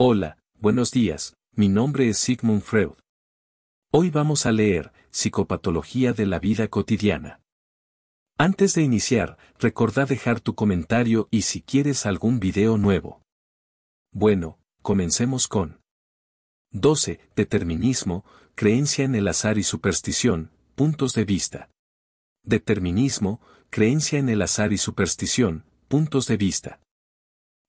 Hola, buenos días, mi nombre es Sigmund Freud. Hoy vamos a leer Psicopatología de la vida cotidiana. Antes de iniciar, recordá dejar tu comentario y si quieres algún video nuevo. Bueno, comencemos con 12. Determinismo, creencia en el azar y superstición, puntos de vista. Determinismo, creencia en el azar y superstición, puntos de vista.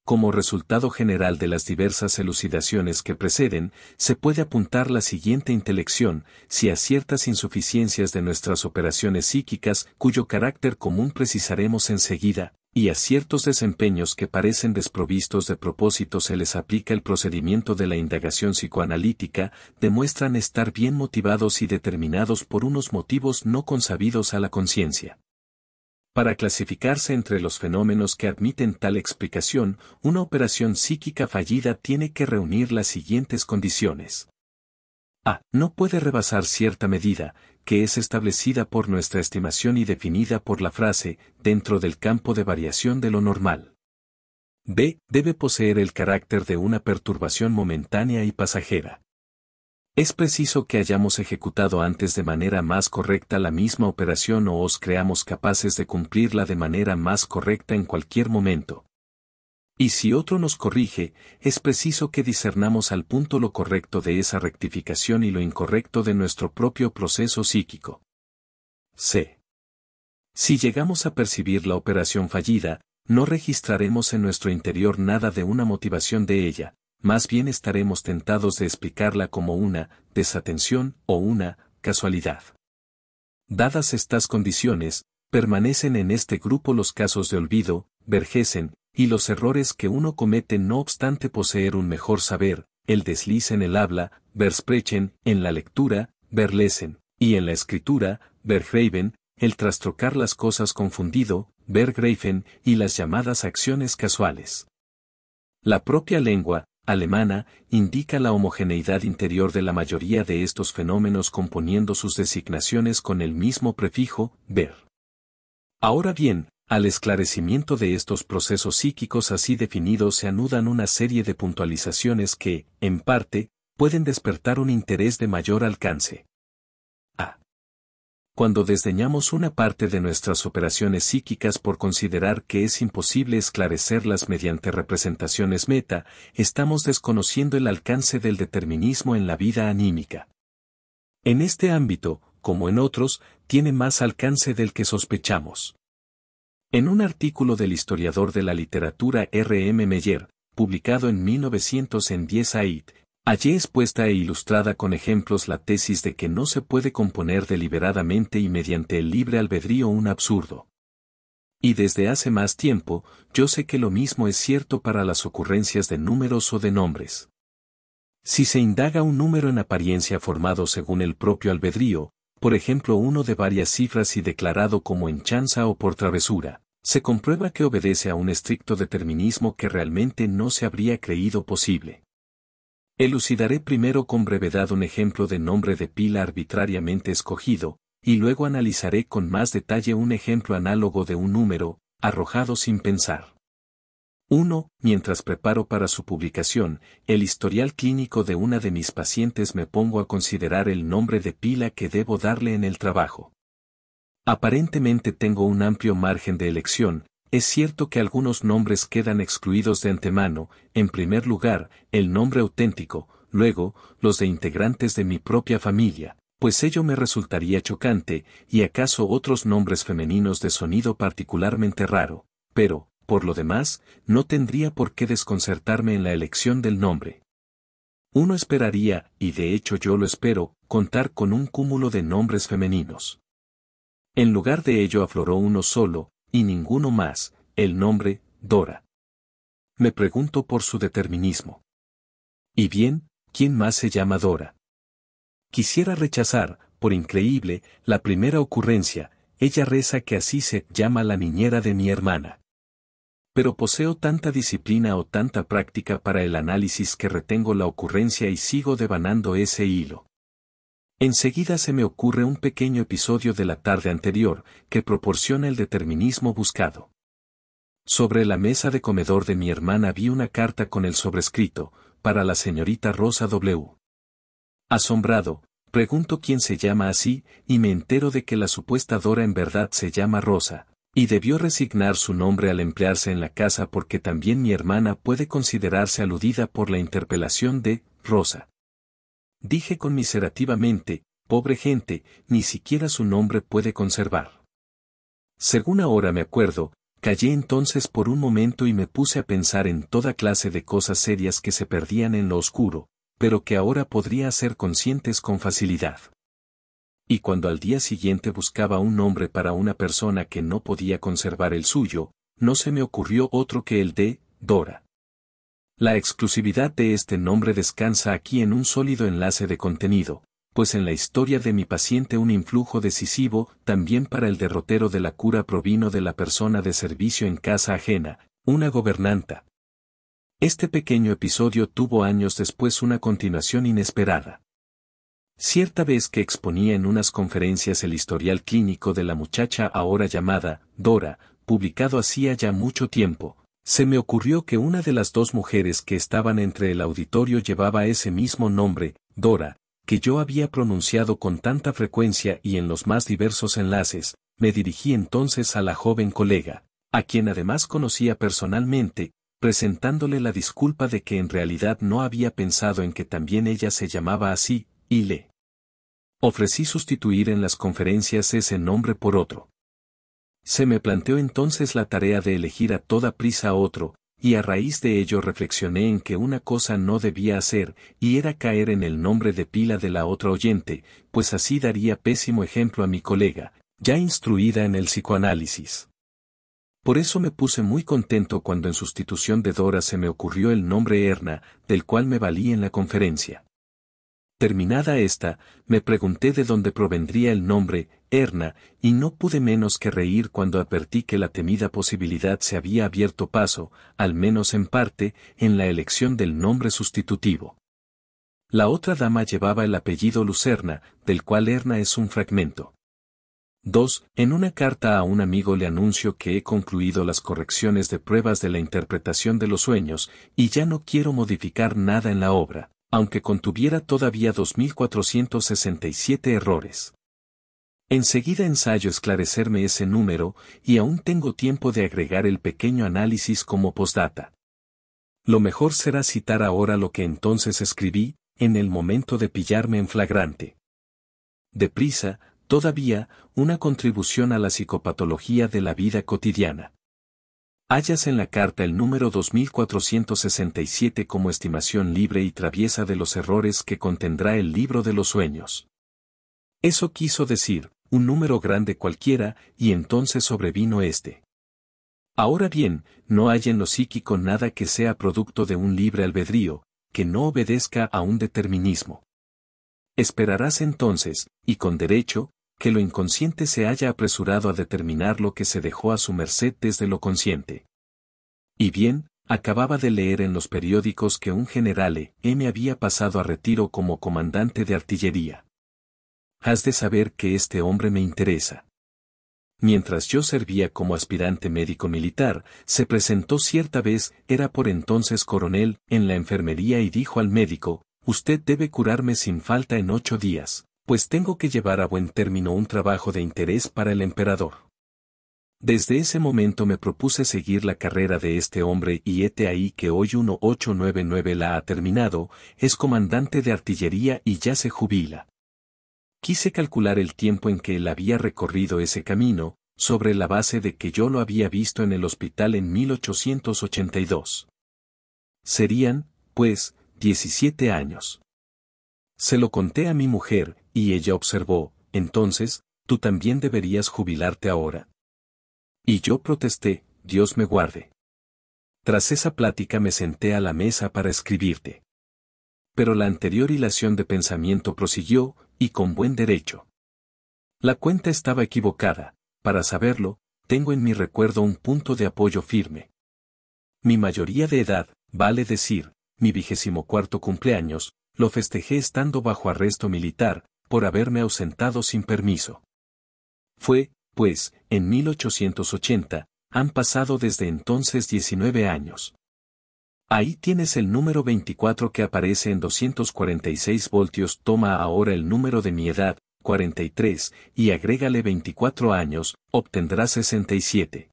Como resultado general de las diversas elucidaciones que preceden, se puede apuntar la siguiente intelección, si a ciertas insuficiencias de nuestras operaciones psíquicas, cuyo carácter común precisaremos enseguida, y a ciertos desempeños que parecen desprovistos de propósito se les aplica el procedimiento de la indagación psicoanalítica, demuestran estar bien motivados y determinados por unos motivos no consabidos a la conciencia. Para clasificarse entre los fenómenos que admiten tal explicación, una operación psíquica fallida tiene que reunir las siguientes condiciones. A. No puede rebasar cierta medida, que es establecida por nuestra estimación y definida por la frase, dentro del campo de variación de lo normal. B. Debe poseer el carácter de una perturbación momentánea y pasajera. Es preciso que hayamos ejecutado antes de manera más correcta la misma operación o os creamos capaces de cumplirla de manera más correcta en cualquier momento. Y si otro nos corrige, es preciso que discernamos al punto lo correcto de esa rectificación y lo incorrecto de nuestro propio proceso psíquico. C. Si llegamos a percibir la operación fallida, no registraremos en nuestro interior nada de una motivación de ella. Más bien estaremos tentados de explicarla como una desatención o una casualidad. Dadas estas condiciones, permanecen en este grupo los casos de olvido, vergesen, y los errores que uno comete no obstante poseer un mejor saber, el desliz en el habla, versprechen, en la lectura, verlesen, y en la escritura, vergreifen, el trastrocar las cosas confundido, vergreifen, y las llamadas acciones casuales. La propia lengua alemana, indica la homogeneidad interior de la mayoría de estos fenómenos componiendo sus designaciones con el mismo prefijo, ver. Ahora bien, al esclarecimiento de estos procesos psíquicos así definidos se anudan una serie de puntualizaciones que, en parte, pueden despertar un interés de mayor alcance. A. Cuando desdeñamos una parte de nuestras operaciones psíquicas por considerar que es imposible esclarecerlas mediante representaciones meta, estamos desconociendo el alcance del determinismo en la vida anímica. En este ámbito, como en otros, tiene más alcance del que sospechamos. En un artículo del historiador de la literatura R. M. Meyer, publicado en 1900 en 10 AIT, hallé expuesta e ilustrada con ejemplos la tesis de que no se puede componer deliberadamente y mediante el libre albedrío un absurdo. Y desde hace más tiempo, yo sé que lo mismo es cierto para las ocurrencias de números o de nombres. Si se indaga un número en apariencia formado según el propio albedrío, por ejemplo uno de varias cifras y declarado como en chanza o por travesura, se comprueba que obedece a un estricto determinismo que realmente no se habría creído posible. Elucidaré primero con brevedad un ejemplo de nombre de pila arbitrariamente escogido, y luego analizaré con más detalle un ejemplo análogo de un número, arrojado sin pensar. 1. Mientras preparo para su publicación, el historial clínico de una de mis pacientes me pongo a considerar el nombre de pila que debo darle en el trabajo. Aparentemente tengo un amplio margen de elección. Es cierto que algunos nombres quedan excluidos de antemano, en primer lugar, el nombre auténtico, luego, los de integrantes de mi propia familia, pues ello me resultaría chocante, y acaso otros nombres femeninos de sonido particularmente raro, pero, por lo demás, no tendría por qué desconcertarme en la elección del nombre. Uno esperaría, y de hecho yo lo espero, contar con un cúmulo de nombres femeninos. En lugar de ello afloró uno solo, y ninguno más, el nombre, Dora. Me pregunto por su determinismo. Y bien, ¿quién más se llama Dora? Quisiera rechazar, por increíble, la primera ocurrencia, ella reza que así se llama la niñera de mi hermana. Pero poseo tanta disciplina o tanta práctica para el análisis que retengo la ocurrencia y sigo devanando ese hilo. Enseguida se me ocurre un pequeño episodio de la tarde anterior, que proporciona el determinismo buscado. Sobre la mesa de comedor de mi hermana vi una carta con el sobrescrito, para la señorita Rosa W. Asombrado, pregunto quién se llama así, y me entero de que la supuesta Dora en verdad se llama Rosa, y debió resignar su nombre al emplearse en la casa porque también mi hermana puede considerarse aludida por la interpelación de Rosa. Dije conmiserativamente, pobre gente, ni siquiera su nombre puede conservar. Según ahora me acuerdo, callé entonces por un momento y me puse a pensar en toda clase de cosas serias que se perdían en lo oscuro, pero que ahora podría hacer conscientes con facilidad. Y cuando al día siguiente buscaba un nombre para una persona que no podía conservar el suyo, no se me ocurrió otro que el de Dora. La exclusividad de este nombre descansa aquí en un sólido enlace de contenido, pues en la historia de mi paciente un influjo decisivo, también para el derrotero de la cura provino de la persona de servicio en casa ajena, una gobernanta. Este pequeño episodio tuvo años después una continuación inesperada. Cierta vez que exponía en unas conferencias el historial clínico de la muchacha ahora llamada Dora, publicado hacía ya mucho tiempo, se me ocurrió que una de las dos mujeres que estaban entre el auditorio llevaba ese mismo nombre, Dora, que yo había pronunciado con tanta frecuencia y en los más diversos enlaces. Me dirigí entonces a la joven colega, a quien además conocía personalmente, presentándole la disculpa de que en realidad no había pensado en que también ella se llamaba así, y le ofrecí sustituir en las conferencias ese nombre por otro. Se me planteó entonces la tarea de elegir a toda prisa otro, y a raíz de ello reflexioné en que una cosa no debía hacer, y era caer en el nombre de pila de la otra oyente, pues así daría pésimo ejemplo a mi colega, ya instruida en el psicoanálisis. Por eso me puse muy contento cuando en sustitución de Dora se me ocurrió el nombre Erna, del cual me valí en la conferencia. Terminada esta, me pregunté de dónde provendría el nombre Erna, y no pude menos que reír cuando advertí que la temida posibilidad se había abierto paso, al menos en parte, en la elección del nombre sustitutivo. La otra dama llevaba el apellido Lucerna, del cual Erna es un fragmento. 2. En una carta a un amigo le anuncio que he concluido las correcciones de pruebas de la interpretación de los sueños, y ya no quiero modificar nada en la obra, aunque contuviera todavía 2467 errores. Enseguida ensayo esclarecerme ese número, y aún tengo tiempo de agregar el pequeño análisis como postdata. Lo mejor será citar ahora lo que entonces escribí, en el momento de pillarme en flagrante. Deprisa, todavía, una contribución a la psicopatología de la vida cotidiana. Hallas en la carta el número 2467 como estimación libre y traviesa de los errores que contendrá el libro de los sueños. Eso quiso decir, un número grande cualquiera, y entonces sobrevino este. Ahora bien, no hay en lo psíquico nada que sea producto de un libre albedrío, que no obedezca a un determinismo. Esperarás entonces, y con derecho, que lo inconsciente se haya apresurado a determinar lo que se dejó a su merced desde lo consciente. Y bien, acababa de leer en los periódicos que un general me había pasado a retiro como comandante de artillería. Has de saber que este hombre me interesa. Mientras yo servía como aspirante médico militar, se presentó cierta vez, era por entonces coronel, en la enfermería y dijo al médico, usted debe curarme sin falta en 8 días. Pues tengo que llevar a buen término un trabajo de interés para el emperador. Desde ese momento me propuse seguir la carrera de este hombre y hete ahí que hoy 1899 la ha terminado, es comandante de artillería y ya se jubila. Quise calcular el tiempo en que él había recorrido ese camino, sobre la base de que yo lo había visto en el hospital en 1882. Serían, pues, 17 años. Se lo conté a mi mujer, y ella observó, entonces, tú también deberías jubilarte ahora. Y yo protesté, Dios me guarde. Tras esa plática me senté a la mesa para escribirte. Pero la anterior hilación de pensamiento prosiguió, y con buen derecho. La cuenta estaba equivocada, para saberlo, tengo en mi recuerdo un punto de apoyo firme. Mi mayoría de edad, vale decir, mi 24º cumpleaños, lo festejé estando bajo arresto militar, por haberme ausentado sin permiso. Fue, pues, en 1880, han pasado desde entonces 19 años. Ahí tienes el número 24 que aparece en 246 voltios. Toma ahora el número de mi edad, 43, y agrégale 24 años, obtendrás 67.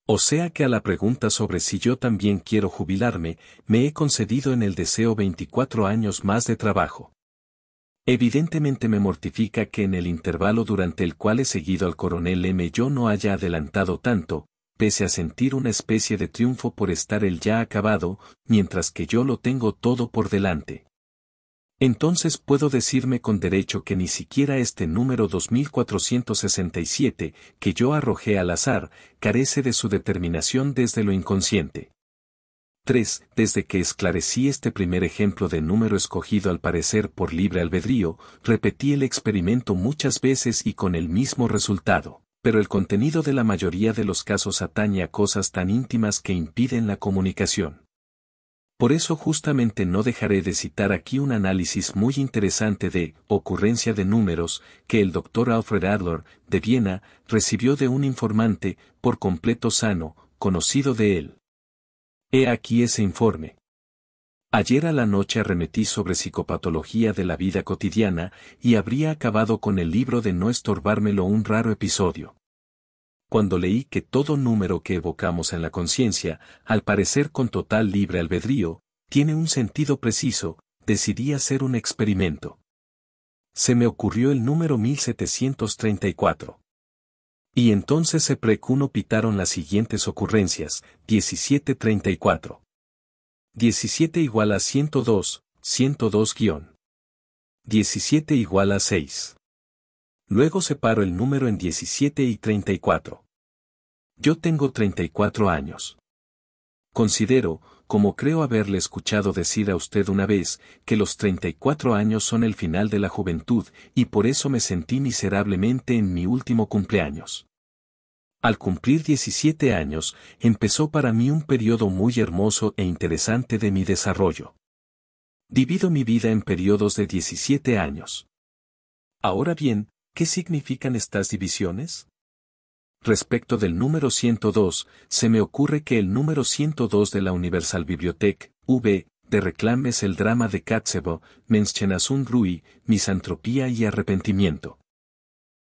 O sea que a la pregunta sobre si yo también quiero jubilarme, me he concedido en el deseo 24 años más de trabajo. Evidentemente me mortifica que en el intervalo durante el cual he seguido al coronel M yo no haya adelantado tanto, pese a sentir una especie de triunfo por estar él ya acabado, mientras que yo lo tengo todo por delante. Entonces puedo decirme con derecho que ni siquiera este número 2467, que yo arrojé al azar, carece de su determinación desde lo inconsciente. 3. Desde que esclarecí este primer ejemplo de número escogido al parecer por libre albedrío, repetí el experimento muchas veces y con el mismo resultado, pero el contenido de la mayoría de los casos atañe a cosas tan íntimas que impiden la comunicación. Por eso justamente no dejaré de citar aquí un análisis muy interesante de ocurrencia de números que el Dr. Alfred Adler, de Viena, recibió de un informante, por completo sano, conocido de él. He aquí ese informe. Ayer a la noche arremetí sobre psicopatología de la vida cotidiana y habría acabado con el libro de no estorbármelo un raro episodio. Cuando leí que todo número que evocamos en la conciencia, al parecer con total libre albedrío, tiene un sentido preciso, decidí hacer un experimento. Se me ocurrió el número 1734. Y entonces se precuno pitaron las siguientes ocurrencias: 1734. 17 igual a 102, 102-. 17 igual a 6. Luego separo el número en 17 y 34. Yo tengo 34 años. Considero, como creo haberle escuchado decir a usted una vez, que los 34 años son el final de la juventud, y por eso me sentí miserablemente en mi último cumpleaños. Al cumplir 17 años, empezó para mí un periodo muy hermoso e interesante de mi desarrollo. Divido mi vida en periodos de 17 años. Ahora bien, ¿qué significan estas divisiones? Respecto del número 102, se me ocurre que el número 102 de la Universal Bibliothek, V, de Reclam es el drama de Katzebo, Menschenasun Rui, misantropía y arrepentimiento.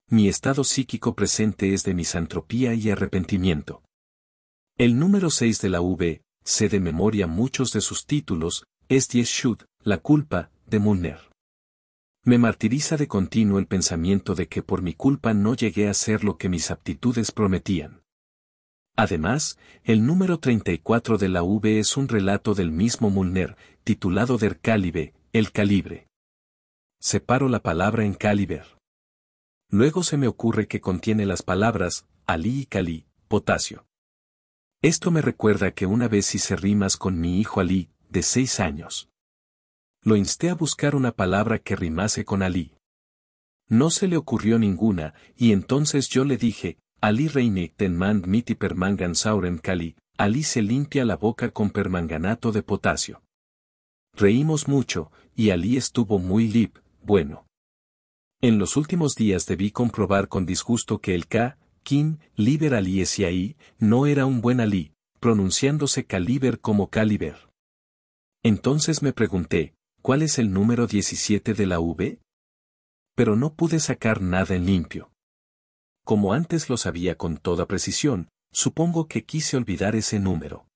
Mi estado psíquico presente es de misantropía y arrepentimiento. El número 6 de la V, sé de memoria muchos de sus títulos, es Die Schuld, la culpa, de Muller. Me martiriza de continuo el pensamiento de que por mi culpa no llegué a ser lo que mis aptitudes prometían. Además, el número 34 de la V es un relato del mismo Muller, titulado Der Calibre, el calibre. Separo la palabra en caliber. Luego se me ocurre que contiene las palabras, alí y calí, potasio. Esto me recuerda que una vez hice rimas con mi hijo Alí, de 6 años. Lo insté a buscar una palabra que rimase con Alí. No se le ocurrió ninguna, y entonces yo le dije, Alí reinigt den Mand mit Permangansauren Cali, Alí se limpia la boca con permanganato de potasio. Reímos mucho, y Alí estuvo muy bueno. En los últimos días debí comprobar con disgusto que el Kin, Liber Alí Esiaí, no era un buen Alí, pronunciándose Caliber como Caliber. Entonces me pregunté, ¿cuál es el número 17 de la V? Pero no pude sacar nada en limpio. Como antes lo sabía con toda precisión, supongo que quise olvidar ese número.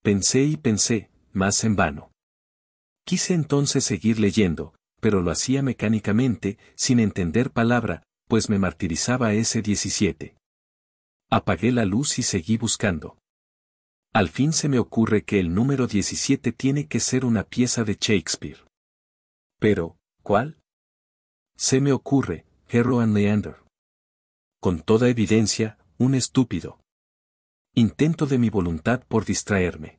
Pensé y pensé, más en vano. Quise entonces seguir leyendo, pero lo hacía mecánicamente, sin entender palabra, pues me martirizaba ese 17. Apagué la luz y seguí buscando. Al fin se me ocurre que el número 17 tiene que ser una pieza de Shakespeare. Pero, ¿cuál? Se me ocurre, Hero and Leander. Con toda evidencia, un estúpido intento de mi voluntad por distraerme.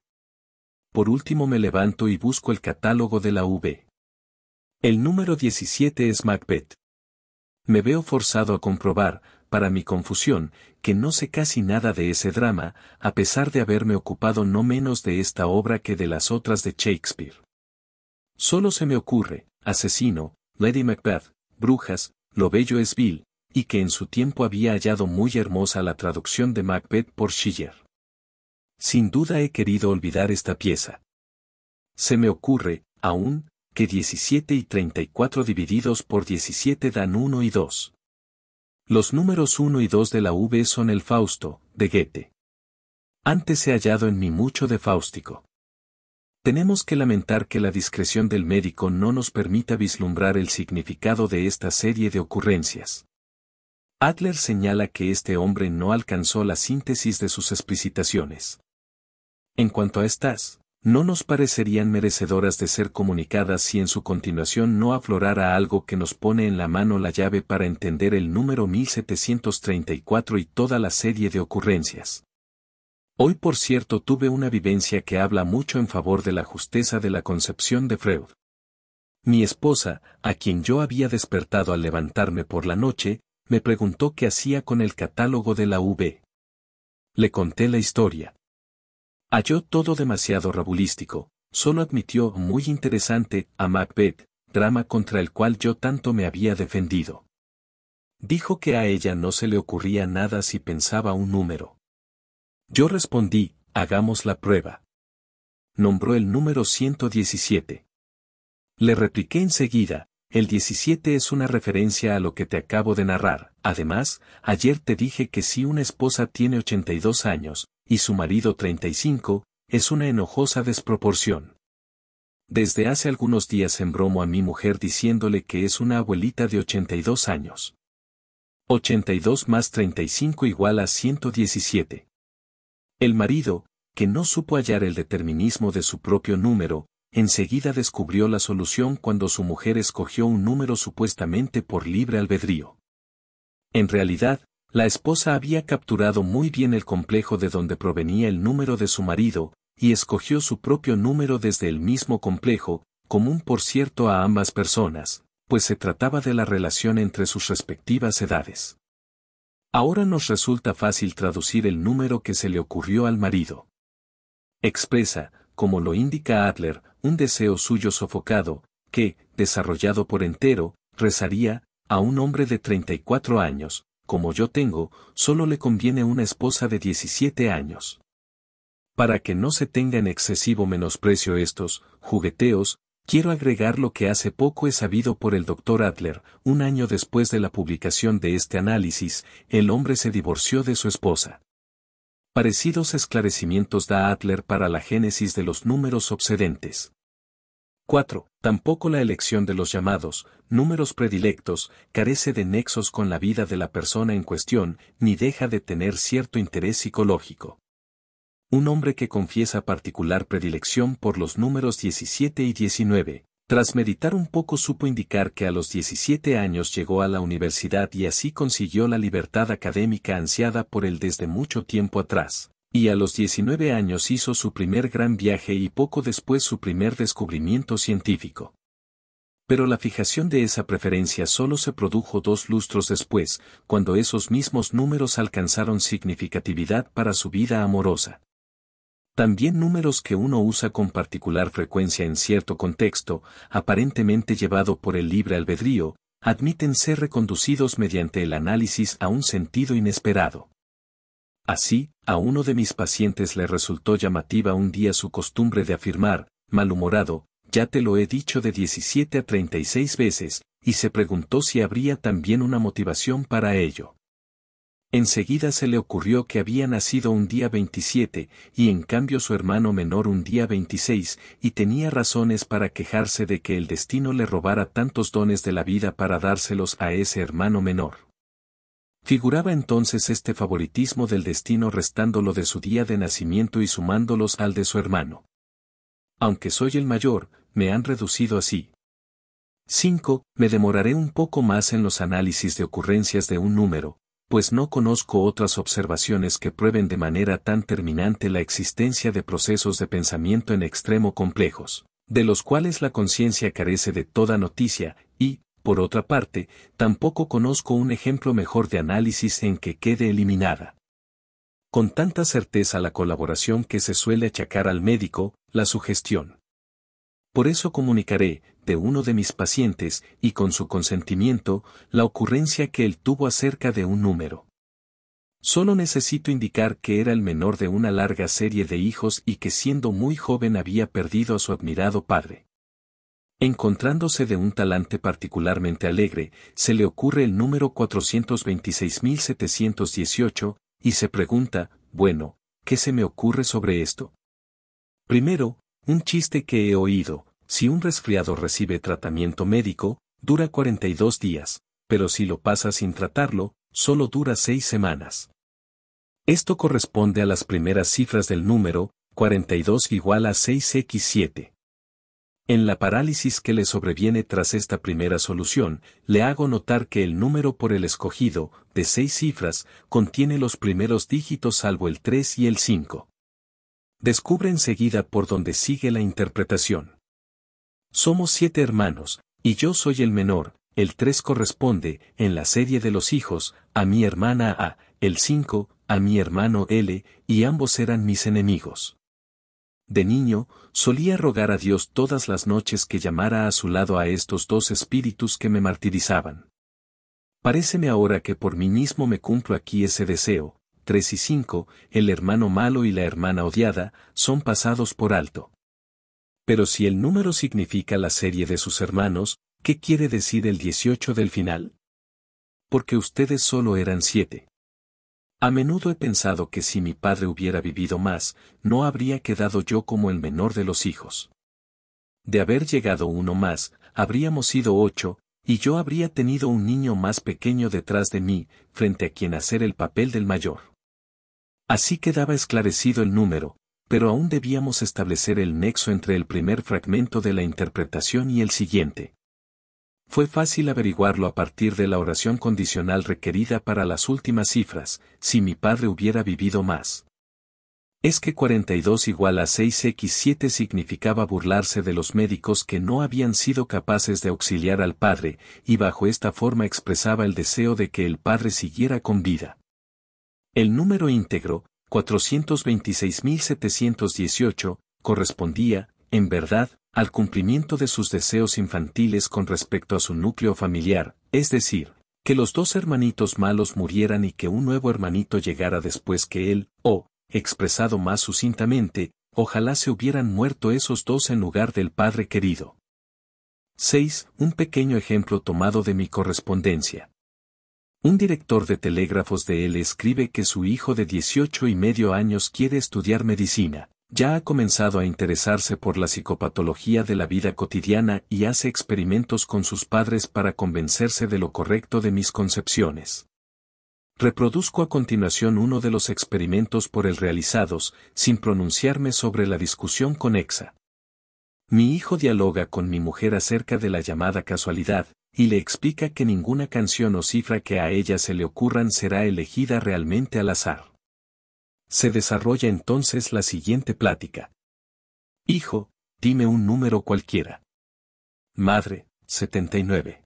Por último me levanto y busco el catálogo de la V. El número 17 es Macbeth. Me veo forzado a comprobar, para mi confusión, que no sé casi nada de ese drama, a pesar de haberme ocupado no menos de esta obra que de las otras de Shakespeare. Solo se me ocurre, asesino, Lady Macbeth, brujas, lo bello es vil, y que en su tiempo había hallado muy hermosa la traducción de Macbeth por Schiller. Sin duda he querido olvidar esta pieza. Se me ocurre, aún, que 17 y 34 divididos por 17 dan 1 y 2. Los números 1 y 2 de la V son el Fausto, de Goethe. Antes he hallado en mí mucho de fáustico. Tenemos que lamentar que la discreción del médico no nos permita vislumbrar el significado de esta serie de ocurrencias. Adler señala que este hombre no alcanzó la síntesis de sus explicitaciones. En cuanto a estas, no nos parecerían merecedoras de ser comunicadas si en su continuación no aflorara algo que nos pone en la mano la llave para entender el número 1734 y toda la serie de ocurrencias. Hoy por cierto tuve una vivencia que habla mucho en favor de la justeza de la concepción de Freud. Mi esposa, a quien yo había despertado al levantarme por la noche, me preguntó qué hacía con el catálogo de la V. Le conté la historia. Halló todo demasiado rabulístico, solo admitió muy interesante a Macbeth, drama contra el cual yo tanto me había defendido. Dijo que a ella no se le ocurría nada si pensaba un número. Yo respondí, hagamos la prueba. Nombró el número 117. Le repliqué enseguida, el 17 es una referencia a lo que te acabo de narrar. Además, ayer te dije que si una esposa tiene 82 años, y su marido 35, es una enojosa desproporción. Desde hace algunos días embromo a mi mujer diciéndole que es una abuelita de 82 años. 82 más 35 igual a 117. El marido, que no supo hallar el determinismo de su propio número, enseguida descubrió la solución cuando su mujer escogió un número supuestamente por libre albedrío. En realidad, la esposa había capturado muy bien el complejo de donde provenía el número de su marido, y escogió su propio número desde el mismo complejo, común por cierto a ambas personas, pues se trataba de la relación entre sus respectivas edades. Ahora nos resulta fácil traducir el número que se le ocurrió al marido. Expresa, como lo indica Adler, un deseo suyo sofocado, que, desarrollado por entero, rezaría, a un hombre de 34 años, como yo tengo, solo le conviene una esposa de 17 años. Para que no se tenga en excesivo menosprecio estos jugueteos, quiero agregar lo que hace poco he sabido por el Dr. Adler. Un año después de la publicación de este análisis, el hombre se divorció de su esposa. Parecidos esclarecimientos da Adler para la génesis de los números obsedentes. 4. Tampoco la elección de los llamados números predilectos carece de nexos con la vida de la persona en cuestión, ni deja de tener cierto interés psicológico. Un hombre que confiesa particular predilección por los números 17 y 19, tras meditar un poco supo indicar que a los 17 años llegó a la universidad y así consiguió la libertad académica ansiada por él desde mucho tiempo atrás, y a los 19 años hizo su primer gran viaje y poco después su primer descubrimiento científico. Pero la fijación de esa preferencia solo se produjo 2 lustros después, cuando esos mismos números alcanzaron significatividad para su vida amorosa. También números que uno usa con particular frecuencia en cierto contexto, aparentemente llevado por el libre albedrío, admiten ser reconducidos mediante el análisis a un sentido inesperado. Así, a uno de mis pacientes le resultó llamativa un día su costumbre de afirmar, malhumorado, ya te lo he dicho de 17 a 36 veces, y se preguntó si habría también una motivación para ello. Enseguida se le ocurrió que había nacido un día 27, y en cambio su hermano menor un día 26, y tenía razones para quejarse de que el destino le robara tantos dones de la vida para dárselos a ese hermano menor. Figuraba entonces este favoritismo del destino restándolo de su día de nacimiento y sumándolos al de su hermano. Aunque soy el mayor, me han reducido así. 5. Me demoraré un poco más en los análisis de ocurrencias de un número, pues no conozco otras observaciones que prueben de manera tan terminante la existencia de procesos de pensamiento en extremo complejos, de los cuales la conciencia carece de toda noticia, y, por otra parte, tampoco conozco un ejemplo mejor de análisis en que quede eliminada con tanta certeza la colaboración que se suele achacar al médico, la sugestión. Por eso comunicaré, de uno de mis pacientes, y con su consentimiento, la ocurrencia que él tuvo acerca de un número. Solo necesito indicar que era el menor de una larga serie de hijos y que siendo muy joven había perdido a su admirado padre. Encontrándose de un talante particularmente alegre, se le ocurre el número 426.718, y se pregunta, bueno, ¿qué se me ocurre sobre esto? Primero, un chiste que he oído: si un resfriado recibe tratamiento médico, dura 42 días, pero si lo pasa sin tratarlo, solo dura 6 semanas. Esto corresponde a las primeras cifras del número, 42 igual a 6x7. En la parálisis que le sobreviene tras esta primera solución, le hago notar que el número por el escogido, de 6 cifras, contiene los primeros dígitos salvo el 3 y el 5. Descubre enseguida por dónde sigue la interpretación. Somos 7 hermanos, y yo soy el menor. El 3 corresponde, en la serie de los hijos, a mi hermana A, el 5, a mi hermano L, y ambos eran mis enemigos. De niño, solía rogar a Dios todas las noches que llamara a su lado a estos dos espíritus que me martirizaban. Paréceme ahora que por mí mismo me cumplo aquí ese deseo. 3 y 5, el hermano malo y la hermana odiada, son pasados por alto. Pero si el número significa la serie de sus hermanos, ¿qué quiere decir el 18 del final? Porque ustedes solo eran 7. A menudo he pensado que si mi padre hubiera vivido más, no habría quedado yo como el menor de los hijos. De haber llegado uno más, habríamos sido 8, y yo habría tenido un niño más pequeño detrás de mí, frente a quien hacer el papel del mayor. Así quedaba esclarecido el número, pero aún debíamos establecer el nexo entre el primer fragmento de la interpretación y el siguiente. Fue fácil averiguarlo a partir de la oración condicional requerida para las últimas cifras: si mi padre hubiera vivido más. Es que 42 igual a 6x7 significaba burlarse de los médicos que no habían sido capaces de auxiliar al padre, y bajo esta forma expresaba el deseo de que el padre siguiera con vida. El número íntegro, 426.718, correspondía, en verdad, al cumplimiento de sus deseos infantiles con respecto a su núcleo familiar, es decir, que los dos hermanitos malos murieran y que un nuevo hermanito llegara después que él, o, expresado más sucintamente, ojalá se hubieran muerto esos dos en lugar del padre querido. 6. Un pequeño ejemplo tomado de mi correspondencia. Un director de telégrafos de él escribe que su hijo de 18 y medio años quiere estudiar medicina. Ya ha comenzado a interesarse por la psicopatología de la vida cotidiana y hace experimentos con sus padres para convencerse de lo correcto de mis concepciones. Reproduzco a continuación uno de los experimentos por él realizados, sin pronunciarme sobre la discusión conexa. Mi hijo dialoga con mi mujer acerca de la llamada casualidad, y le explica que ninguna canción o cifra que a ella se le ocurran será elegida realmente al azar. Se desarrolla entonces la siguiente plática. Hijo, dime un número cualquiera. Madre, 79.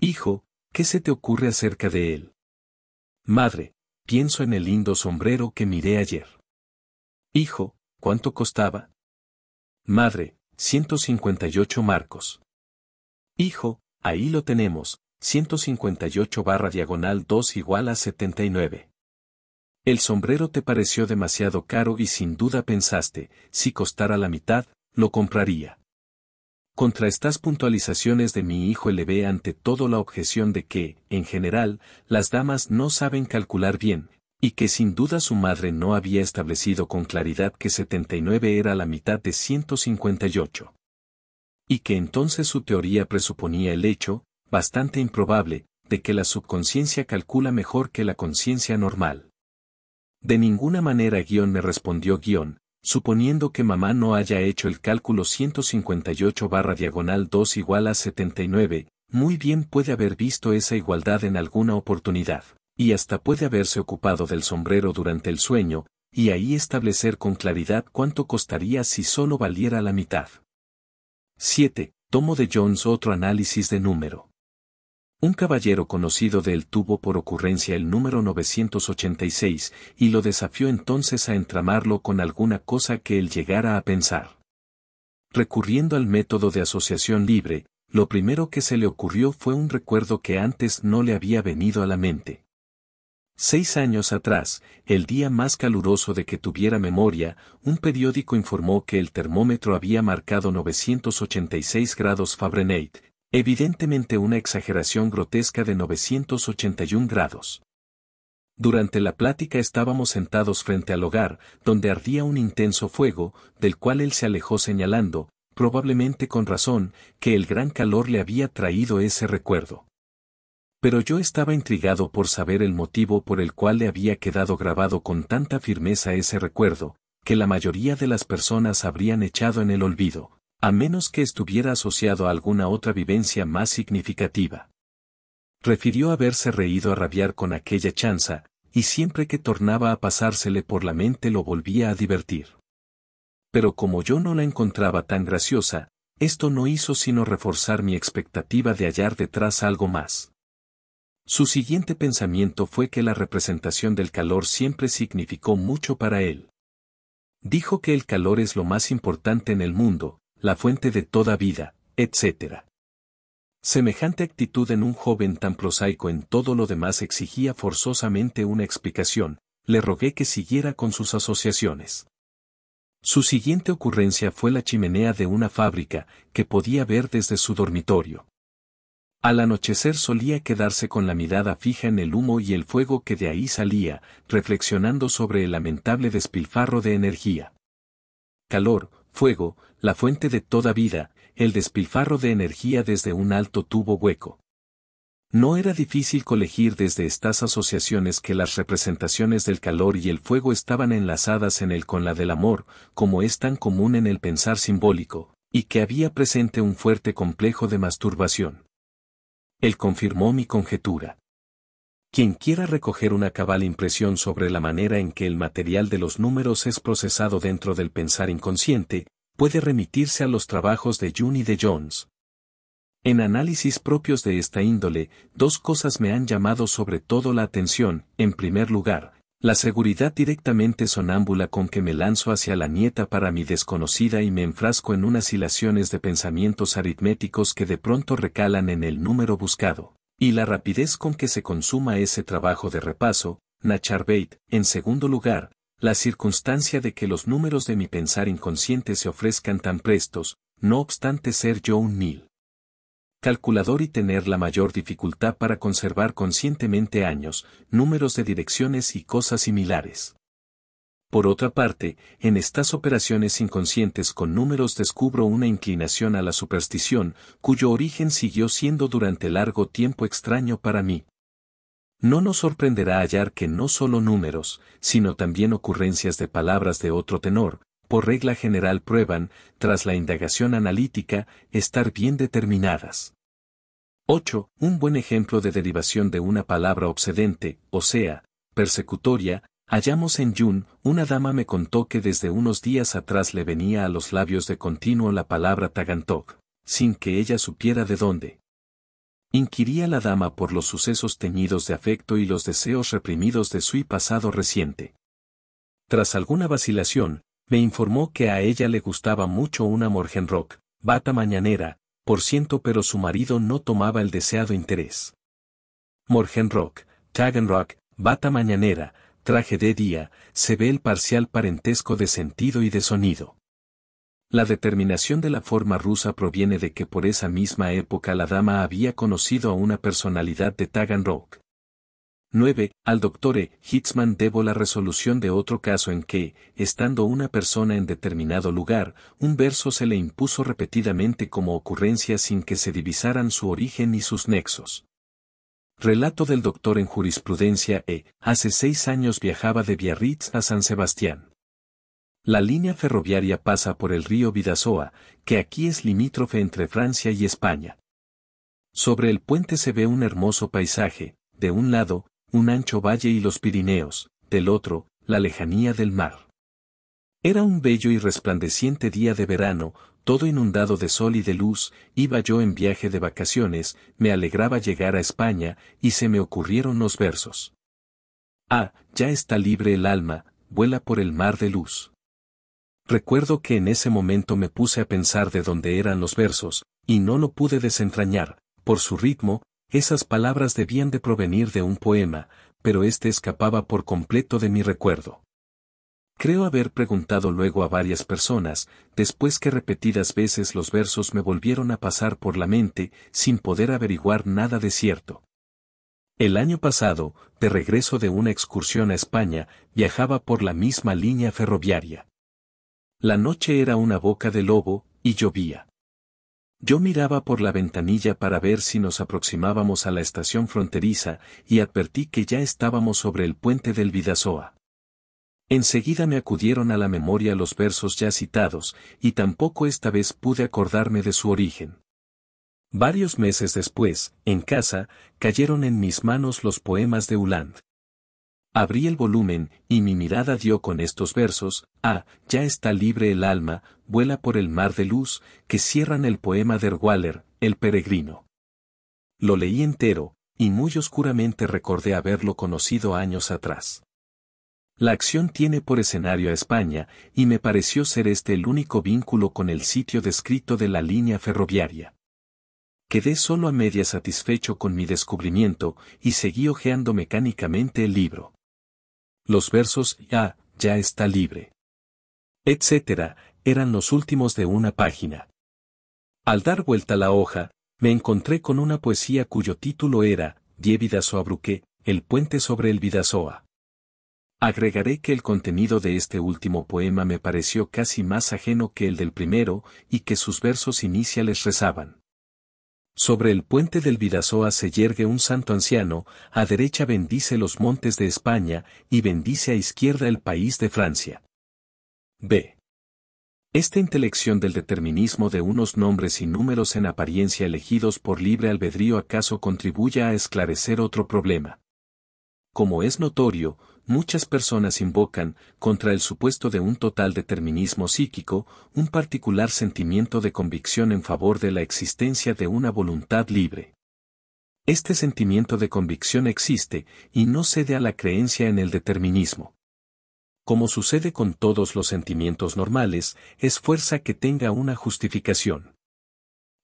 Hijo, ¿qué se te ocurre acerca de él? Madre, pienso en el lindo sombrero que miré ayer. Hijo, ¿cuánto costaba? Madre, 158 marcos. Hijo, ahí lo tenemos, 158/2 igual a 79. El sombrero te pareció demasiado caro y sin duda pensaste, si costara la mitad, lo compraría. Contra estas puntualizaciones de mi hijo elevé ante todo la objeción de que, en general, las damas no saben calcular bien, y que sin duda su madre no había establecido con claridad que 79 era la mitad de 158. Y que entonces su teoría presuponía el hecho, bastante improbable, de que la subconsciencia calcula mejor que la conciencia normal. De ninguna manera me respondió suponiendo que mamá no haya hecho el cálculo 158/2 igual a 79, muy bien puede haber visto esa igualdad en alguna oportunidad, y hasta puede haberse ocupado del sombrero durante el sueño, y ahí establecer con claridad cuánto costaría si solo valiera la mitad. 7. Tomo de Jones otro análisis de número. Un caballero conocido de él tuvo por ocurrencia el número 986, y lo desafió entonces a entramarlo con alguna cosa que él llegara a pensar. Recurriendo al método de asociación libre, lo primero que se le ocurrió fue un recuerdo que antes no le había venido a la mente. 6 años atrás, el día más caluroso de que tuviera memoria, un periódico informó que el termómetro había marcado 986 grados Fahrenheit, evidentemente una exageración grotesca de 981 grados. Durante la plática estábamos sentados frente al hogar, donde ardía un intenso fuego, del cual él se alejó señalando, probablemente con razón, que el gran calor le había traído ese recuerdo. Pero yo estaba intrigado por saber el motivo por el cual le había quedado grabado con tanta firmeza ese recuerdo, que la mayoría de las personas habrían echado en el olvido, a menos que estuviera asociado a alguna otra vivencia más significativa. Refirió haberse reído a rabiar con aquella chanza, y siempre que tornaba a pasársele por la mente lo volvía a divertir. Pero como yo no la encontraba tan graciosa, esto no hizo sino reforzar mi expectativa de hallar detrás algo más. Su siguiente pensamiento fue que la representación del calor siempre significó mucho para él. Dijo que el calor es lo más importante en el mundo, la fuente de toda vida, etc. Semejante actitud en un joven tan prosaico en todo lo demás exigía forzosamente una explicación. Le rogué que siguiera con sus asociaciones. Su siguiente ocurrencia fue la chimenea de una fábrica, que podía ver desde su dormitorio. Al anochecer solía quedarse con la mirada fija en el humo y el fuego que de ahí salía, reflexionando sobre el lamentable despilfarro de energía. Calor, fuego, la fuente de toda vida, el despilfarro de energía desde un alto tubo hueco. No era difícil colegir desde estas asociaciones que las representaciones del calor y el fuego estaban enlazadas en él con la del amor, como es tan común en el pensar simbólico, y que había presente un fuerte complejo de masturbación. Él confirmó mi conjetura. Quien quiera recoger una cabal impresión sobre la manera en que el material de los números es procesado dentro del pensar inconsciente, puede remitirse a los trabajos de Jung y de Jones. En análisis propios de esta índole, dos cosas me han llamado sobre todo la atención. En primer lugar, la seguridad directamente sonámbula con que me lanzo hacia la nieta para mi desconocida y me enfrasco en unas hilaciones de pensamientos aritméticos que de pronto recalan en el número buscado, y la rapidez con que se consuma ese trabajo de repaso. Nacharbeit. En segundo lugar, la circunstancia de que los números de mi pensar inconsciente se ofrezcan tan prestos, no obstante ser yo un nil calculador y tener la mayor dificultad para conservar conscientemente años, números de direcciones y cosas similares. Por otra parte, en estas operaciones inconscientes con números descubro una inclinación a la superstición, cuyo origen siguió siendo durante largo tiempo extraño para mí. No nos sorprenderá hallar que no solo números, sino también ocurrencias de palabras de otro tenor, por regla general prueban, tras la indagación analítica, estar bien determinadas. 8. Un buen ejemplo de derivación de una palabra obsedente, o sea, persecutoria, hallamos en Jung. Una dama me contó que desde unos días atrás le venía a los labios de continuo la palabra Tagantok, sin que ella supiera de dónde. Inquiría la dama por los sucesos teñidos de afecto y los deseos reprimidos de su pasado reciente. Tras alguna vacilación, me informó que a ella le gustaba mucho una Morgenrock, bata mañanera, por ciento, pero su marido no tomaba el deseado interés. Morgenrock, Taganrock, bata mañanera, traje de día, se ve el parcial parentesco de sentido y de sonido. La determinación de la forma rusa proviene de que por esa misma época la dama había conocido a una personalidad de Taganrog. 9. Al Dr. Hitzman debo la resolución de otro caso en que, estando una persona en determinado lugar, un verso se le impuso repetidamente como ocurrencia sin que se divisaran su origen ni sus nexos. Relato del doctor en jurisprudencia hace 6 años viajaba de Biarritz a San Sebastián. La línea ferroviaria pasa por el río Bidasoa, que aquí es limítrofe entre Francia y España. Sobre el puente se ve un hermoso paisaje, de un lado, un ancho valle y los Pirineos, del otro, la lejanía del mar. Era un bello y resplandeciente día de verano, todo inundado de sol y de luz. Iba yo en viaje de vacaciones, me alegraba llegar a España, y se me ocurrieron los versos. Ah, ya está libre el alma, vuela por el mar de luz. Recuerdo que en ese momento me puse a pensar de dónde eran los versos, y no lo pude desentrañar. Por su ritmo, esas palabras debían de provenir de un poema, pero este escapaba por completo de mi recuerdo. Creo haber preguntado luego a varias personas, después que repetidas veces los versos me volvieron a pasar por la mente, sin poder averiguar nada de cierto. El año pasado, de regreso de una excursión a España, viajaba por la misma línea ferroviaria. La noche era una boca de lobo, y llovía. Yo miraba por la ventanilla para ver si nos aproximábamos a la estación fronteriza, y advertí que ya estábamos sobre el puente del Bidasoa. Enseguida me acudieron a la memoria los versos ya citados, y tampoco esta vez pude acordarme de su origen. Varios meses después, en casa, cayeron en mis manos los poemas de Uhland. Abrí el volumen, y mi mirada dio con estos versos: ya está libre el alma, vuela por el mar de luz, que cierran el poema de Erwaller, el peregrino. Lo leí entero, y muy oscuramente recordé haberlo conocido años atrás. La acción tiene por escenario a España, y me pareció ser este el único vínculo con el sitio descrito de la línea ferroviaria. Quedé solo a media satisfecho con mi descubrimiento, y seguí hojeando mecánicamente el libro. Los versos ya está libre, etcétera, eran los últimos de una página. Al dar vuelta la hoja, me encontré con una poesía cuyo título era Die Bidasoa Brücke, el puente sobre el Bidasoa. Agregaré que el contenido de este último poema me pareció casi más ajeno que el del primero, y que sus versos iniciales rezaban: sobre el puente del Bidasoa se yergue un santo anciano, a derecha bendice los montes de España, y bendice a izquierda el país de Francia. B. Esta intelección del determinismo de unos nombres y números en apariencia elegidos por libre albedrío acaso contribuya a esclarecer otro problema. Como es notorio, muchas personas invocan, contra el supuesto de un total determinismo psíquico, un particular sentimiento de convicción en favor de la existencia de una voluntad libre. Este sentimiento de convicción existe, y no cede a la creencia en el determinismo. Como sucede con todos los sentimientos normales, es fuerza que tenga una justificación.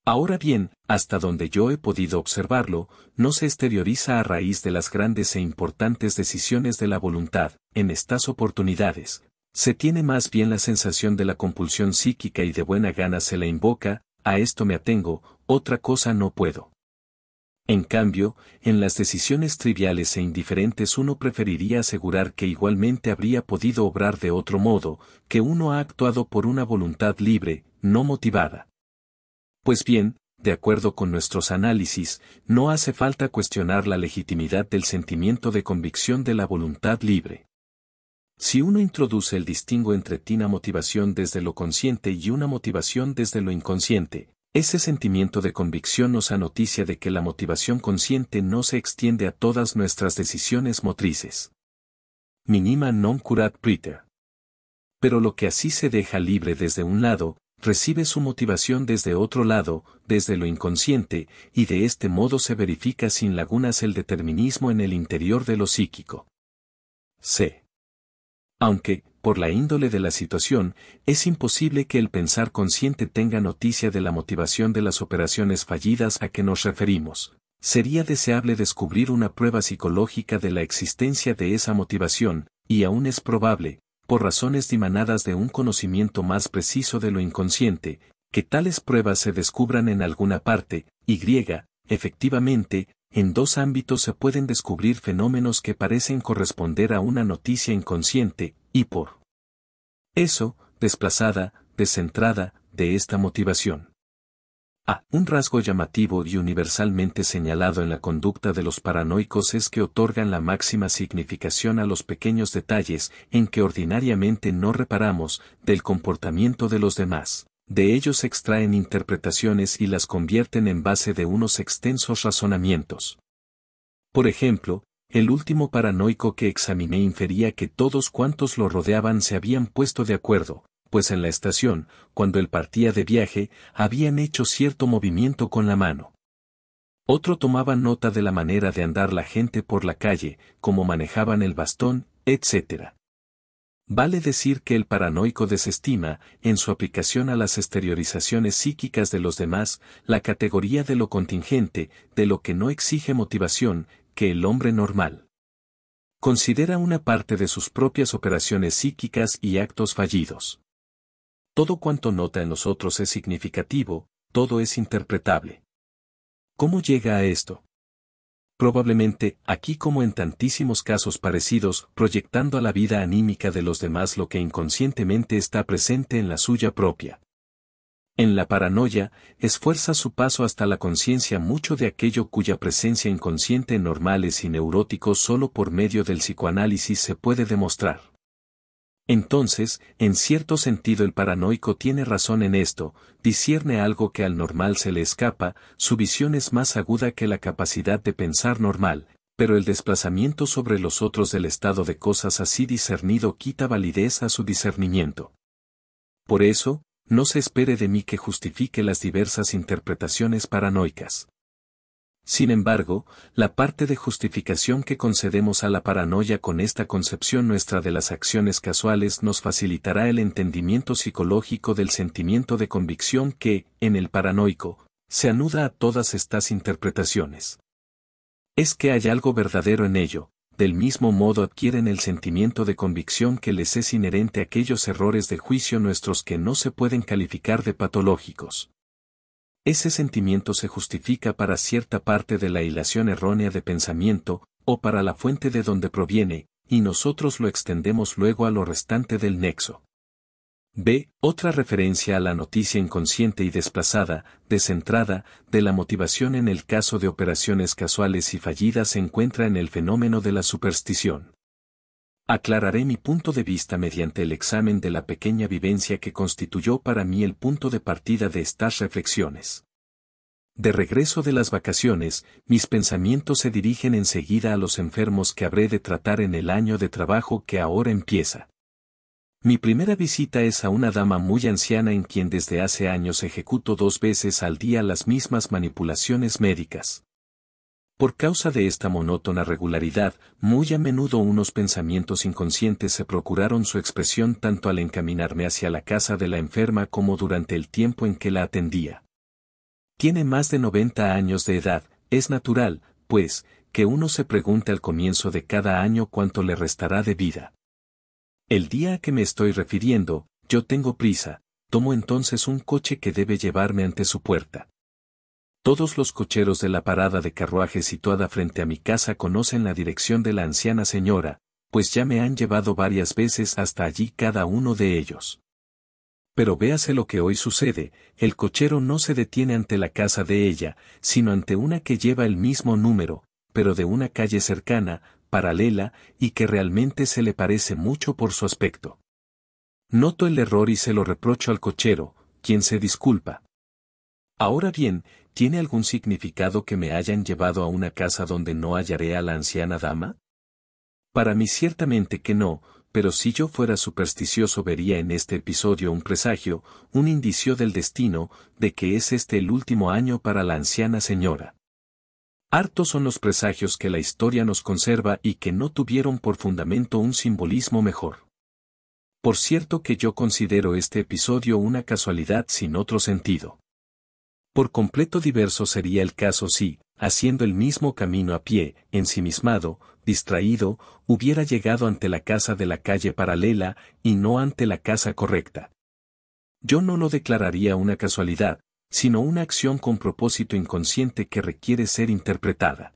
Ahora bien, hasta donde yo he podido observarlo, no se exterioriza a raíz de las grandes e importantes decisiones de la voluntad. En estas oportunidades, se tiene más bien la sensación de la compulsión psíquica y de buena gana se la invoca: a esto me atengo, otra cosa no puedo. En cambio, en las decisiones triviales e indiferentes uno preferiría asegurar que igualmente habría podido obrar de otro modo, que uno ha actuado por una voluntad libre, no motivada. Pues bien, de acuerdo con nuestros análisis, no hace falta cuestionar la legitimidad del sentimiento de convicción de la voluntad libre. Si uno introduce el distingo entre una motivación desde lo consciente y una motivación desde lo inconsciente, ese sentimiento de convicción nos da noticia de que la motivación consciente no se extiende a todas nuestras decisiones motrices. Minima non curat praeter. Pero lo que así se deja libre desde un lado, recibe su motivación desde otro lado, desde lo inconsciente, y de este modo se verifica sin lagunas el determinismo en el interior de lo psíquico. C. Aunque, por la índole de la situación, es imposible que el pensar consciente tenga noticia de la motivación de las operaciones fallidas a que nos referimos, sería deseable descubrir una prueba psicológica de la existencia de esa motivación, y aún es probable, por razones dimanadas de un conocimiento más preciso de lo inconsciente, que tales pruebas se descubran en alguna parte. Efectivamente, en dos ámbitos se pueden descubrir fenómenos que parecen corresponder a una noticia inconsciente, y por eso, desplazada, descentrada, de esta motivación. Un rasgo llamativo y universalmente señalado en la conducta de los paranoicos es que otorgan la máxima significación a los pequeños detalles, en que ordinariamente no reparamos, del comportamiento de los demás. De ellos extraen interpretaciones y las convierten en base de unos extensos razonamientos. Por ejemplo, el último paranoico que examiné infería que todos cuantos lo rodeaban se habían puesto de acuerdo, pues en la estación, cuando él partía de viaje, habían hecho cierto movimiento con la mano. Otro tomaba nota de la manera de andar la gente por la calle, cómo manejaban el bastón, etc. Vale decir que el paranoico desestima, en su aplicación a las exteriorizaciones psíquicas de los demás, la categoría de lo contingente, de lo que no exige motivación, que el hombre normal. Considera una parte de sus propias operaciones psíquicas y actos fallidos. Todo cuanto nota en los otros es significativo, todo es interpretable. ¿Cómo llega a esto? Probablemente, aquí como en tantísimos casos parecidos, proyectando a la vida anímica de los demás lo que inconscientemente está presente en la suya propia. En la paranoia, esfuerza su paso hasta la conciencia mucho de aquello cuya presencia inconsciente en normales y neuróticos solo por medio del psicoanálisis se puede demostrar. Entonces, en cierto sentido el paranoico tiene razón en esto, discierne algo que al normal se le escapa, su visión es más aguda que la capacidad de pensar normal, pero el desplazamiento sobre los otros del estado de cosas así discernido quita validez a su discernimiento. Por eso, no se espere de mí que justifique las diversas interpretaciones paranoicas. Sin embargo, la parte de justificación que concedemos a la paranoia con esta concepción nuestra de las acciones casuales nos facilitará el entendimiento psicológico del sentimiento de convicción que, en el paranoico, se anuda a todas estas interpretaciones. Es que hay algo verdadero en ello, del mismo modo adquieren el sentimiento de convicción que les es inherente a aquellos errores de juicio nuestros que no se pueden calificar de patológicos. Ese sentimiento se justifica para cierta parte de la hilación errónea de pensamiento, o para la fuente de donde proviene, y nosotros lo extendemos luego a lo restante del nexo. B. Otra referencia a la noticia inconsciente y desplazada, descentrada, de la motivación en el caso de operaciones casuales y fallidas se encuentra en el fenómeno de la superstición. Aclararé mi punto de vista mediante el examen de la pequeña vivencia que constituyó para mí el punto de partida de estas reflexiones. De regreso de las vacaciones, mis pensamientos se dirigen enseguida a los enfermos que habré de tratar en el año de trabajo que ahora empieza. Mi primera visita es a una dama muy anciana en quien desde hace años ejecuto 2 veces al día las mismas manipulaciones médicas. Por causa de esta monótona regularidad, muy a menudo unos pensamientos inconscientes se procuraron su expresión tanto al encaminarme hacia la casa de la enferma como durante el tiempo en que la atendía. Tiene más de 90 años de edad, es natural, pues, que uno se pregunte al comienzo de cada año cuánto le restará de vida. El día a que me estoy refiriendo, yo tengo prisa, tomo entonces un coche que debe llevarme ante su puerta. Todos los cocheros de la parada de carruaje situada frente a mi casa conocen la dirección de la anciana señora, pues ya me han llevado varias veces hasta allí cada uno de ellos. Pero véase lo que hoy sucede, el cochero no se detiene ante la casa de ella, sino ante una que lleva el mismo número, pero de una calle cercana, paralela, y que realmente se le parece mucho por su aspecto. Noto el error y se lo reprocho al cochero, quien se disculpa. Ahora bien, ¿tiene algún significado que me hayan llevado a una casa donde no hallaré a la anciana dama? Para mí ciertamente que no, pero si yo fuera supersticioso vería en este episodio un presagio, un indicio del destino, de que es este el último año para la anciana señora. Hartos son los presagios que la historia nos conserva y que no tuvieron por fundamento un simbolismo mejor. Por cierto que yo considero este episodio una casualidad sin otro sentido. Por completo diverso sería el caso si, haciendo el mismo camino a pie, ensimismado, distraído, hubiera llegado ante la casa de la calle paralela, y no ante la casa correcta. Yo no lo declararía una casualidad, sino una acción con propósito inconsciente que requiere ser interpretada.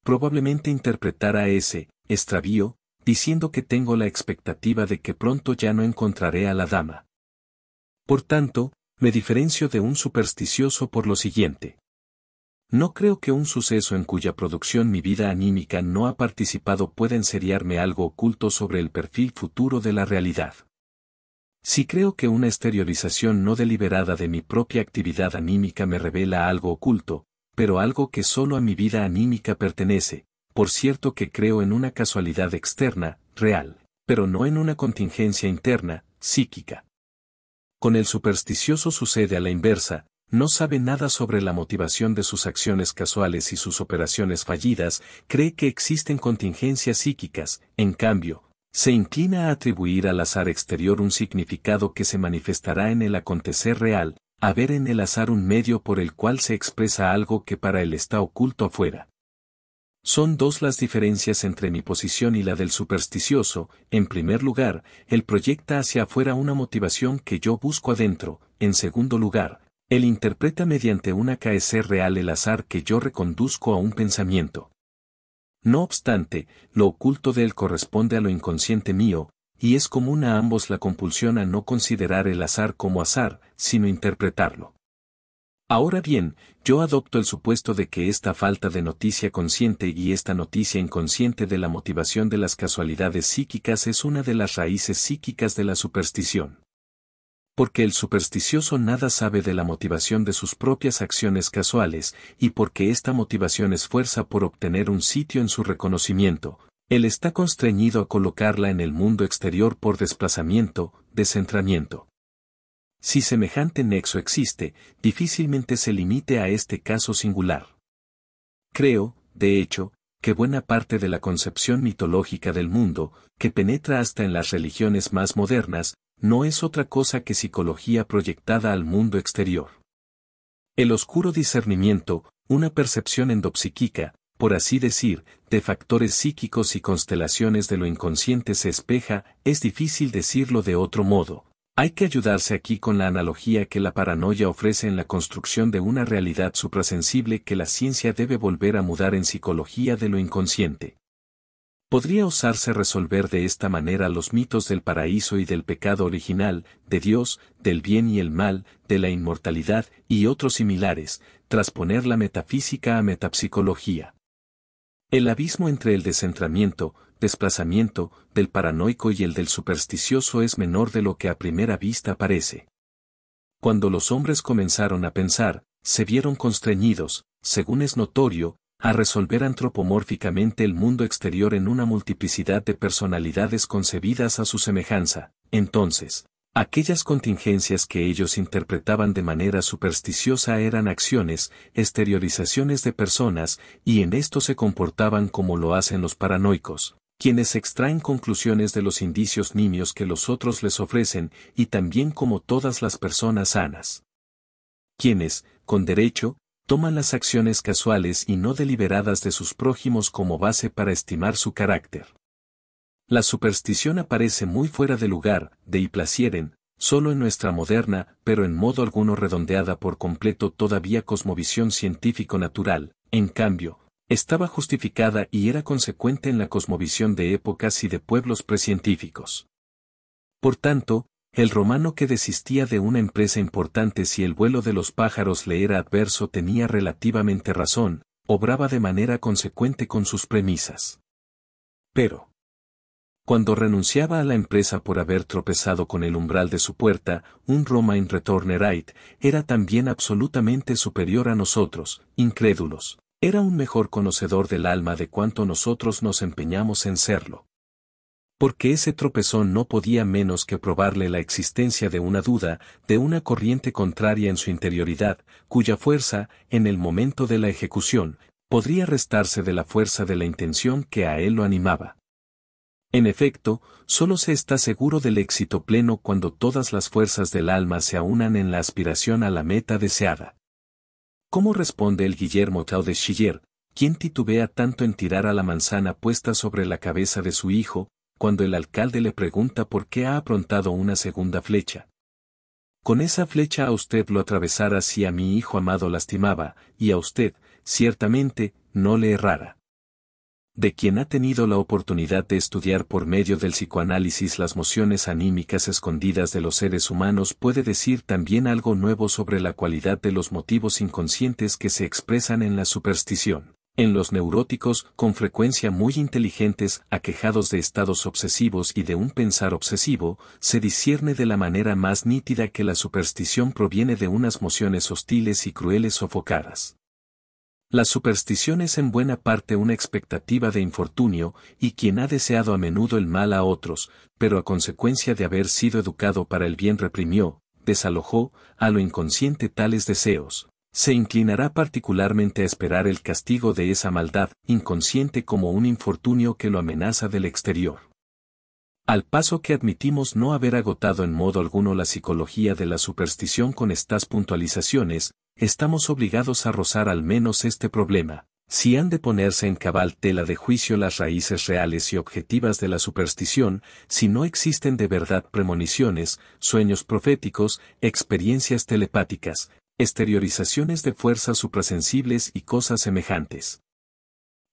Probablemente interpretara ese extravío, diciendo que tengo la expectativa de que pronto ya no encontraré a la dama. Por tanto, me diferencio de un supersticioso por lo siguiente. No creo que un suceso en cuya producción mi vida anímica no ha participado pueda enseriarme algo oculto sobre el perfil futuro de la realidad. Si creo que una exteriorización no deliberada de mi propia actividad anímica me revela algo oculto, pero algo que solo a mi vida anímica pertenece, por cierto que creo en una casualidad externa, real, pero no en una contingencia interna, psíquica. Con el supersticioso sucede a la inversa, no sabe nada sobre la motivación de sus acciones casuales y sus operaciones fallidas, cree que existen contingencias psíquicas, en cambio, se inclina a atribuir al azar exterior un significado que se manifestará en el acontecer real, a ver en el azar un medio por el cual se expresa algo que para él está oculto afuera. Son dos las diferencias entre mi posición y la del supersticioso. En primer lugar, él proyecta hacia afuera una motivación que yo busco adentro. En segundo lugar, él interpreta mediante un acaecer real el azar que yo reconduzco a un pensamiento. No obstante, lo oculto de él corresponde a lo inconsciente mío, y es común a ambos la compulsión a no considerar el azar como azar, sino interpretarlo. Ahora bien, yo adopto el supuesto de que esta falta de noticia consciente y esta noticia inconsciente de la motivación de las casualidades psíquicas es una de las raíces psíquicas de la superstición. Porque el supersticioso nada sabe de la motivación de sus propias acciones casuales, y porque esta motivación esfuerza por obtener un sitio en su reconocimiento, él está constreñido a colocarla en el mundo exterior por desplazamiento, descentramiento. Si semejante nexo existe, difícilmente se limite a este caso singular. Creo, de hecho, que buena parte de la concepción mitológica del mundo, que penetra hasta en las religiones más modernas, no es otra cosa que psicología proyectada al mundo exterior. El oscuro discernimiento, una percepción endopsíquica, por así decir, de factores psíquicos y constelaciones de lo inconsciente se espeja, es difícil decirlo de otro modo. Hay que ayudarse aquí con la analogía que la paranoia ofrece en la construcción de una realidad suprasensible que la ciencia debe volver a mudar en psicología de lo inconsciente. Podría osarse resolver de esta manera los mitos del paraíso y del pecado original, de Dios, del bien y el mal, de la inmortalidad y otros similares, tras poner la metafísica a metapsicología. El abismo entre el descentramiento, desplazamiento, del paranoico y el del supersticioso es menor de lo que a primera vista parece. Cuando los hombres comenzaron a pensar, se vieron constreñidos, según es notorio, a resolver antropomórficamente el mundo exterior en una multiplicidad de personalidades concebidas a su semejanza. Entonces, aquellas contingencias que ellos interpretaban de manera supersticiosa eran acciones, exteriorizaciones de personas, y en esto se comportaban como lo hacen los paranoicos, quienes extraen conclusiones de los indicios nimios que los otros les ofrecen, y también como todas las personas sanas. Quienes, con derecho, toman las acciones casuales y no deliberadas de sus prójimos como base para estimar su carácter. La superstición aparece muy fuera de lugar, de y placieren, solo en nuestra moderna, pero en modo alguno redondeada por completo todavía cosmovisión científico-natural, en cambio, estaba justificada y era consecuente en la cosmovisión de épocas y de pueblos precientíficos. Por tanto, el romano que desistía de una empresa importante si el vuelo de los pájaros le era adverso tenía relativamente razón, obraba de manera consecuente con sus premisas. Pero, cuando renunciaba a la empresa por haber tropezado con el umbral de su puerta, un Romain retornerait, era también absolutamente superior a nosotros, incrédulos. Era un mejor conocedor del alma de cuanto nosotros nos empeñamos en serlo. Porque ese tropezón no podía menos que probarle la existencia de una duda, de una corriente contraria en su interioridad, cuya fuerza, en el momento de la ejecución, podría restarse de la fuerza de la intención que a él lo animaba. En efecto, solo se está seguro del éxito pleno cuando todas las fuerzas del alma se aunan en la aspiración a la meta deseada. ¿Cómo responde el Guillermo Tell de Schiller, quien titubea tanto en tirar a la manzana puesta sobre la cabeza de su hijo, cuando el alcalde le pregunta por qué ha aprontado una segunda flecha? Con esa flecha a usted lo atravesara si a mi hijo amado lastimaba, y a usted, ciertamente, no le errara. De quien ha tenido la oportunidad de estudiar por medio del psicoanálisis las mociones anímicas escondidas de los seres humanos puede decir también algo nuevo sobre la cualidad de los motivos inconscientes que se expresan en la superstición. En los neuróticos, con frecuencia muy inteligentes, aquejados de estados obsesivos y de un pensar obsesivo, se discierne de la manera más nítida que la superstición proviene de unas mociones hostiles y crueles sofocadas. La superstición es en buena parte una expectativa de infortunio, y quien ha deseado a menudo el mal a otros, pero a consecuencia de haber sido educado para el bien reprimió, desalojó, a lo inconsciente tales deseos, se inclinará particularmente a esperar el castigo de esa maldad inconsciente como un infortunio que lo amenaza del exterior. Al paso que admitimos no haber agotado en modo alguno la psicología de la superstición con estas puntualizaciones, estamos obligados a rozar al menos este problema. Si han de ponerse en cabal tela de juicio las raíces reales y objetivas de la superstición, si no existen de verdad premoniciones, sueños proféticos, experiencias telepáticas, exteriorizaciones de fuerzas suprasensibles y cosas semejantes.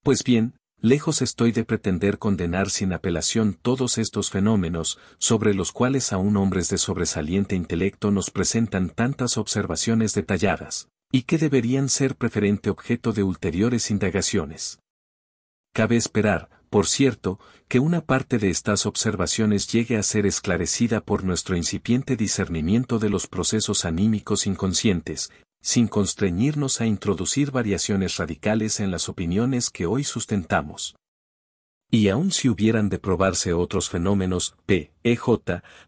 Pues bien, lejos estoy de pretender condenar sin apelación todos estos fenómenos, sobre los cuales aún hombres de sobresaliente intelecto nos presentan tantas observaciones detalladas, y que deberían ser preferente objeto de ulteriores indagaciones. Cabe esperar, por cierto, que una parte de estas observaciones llegue a ser esclarecida por nuestro incipiente discernimiento de los procesos anímicos inconscientes, sin constreñirnos a introducir variaciones radicales en las opiniones que hoy sustentamos. Y aun si hubieran de probarse otros fenómenos,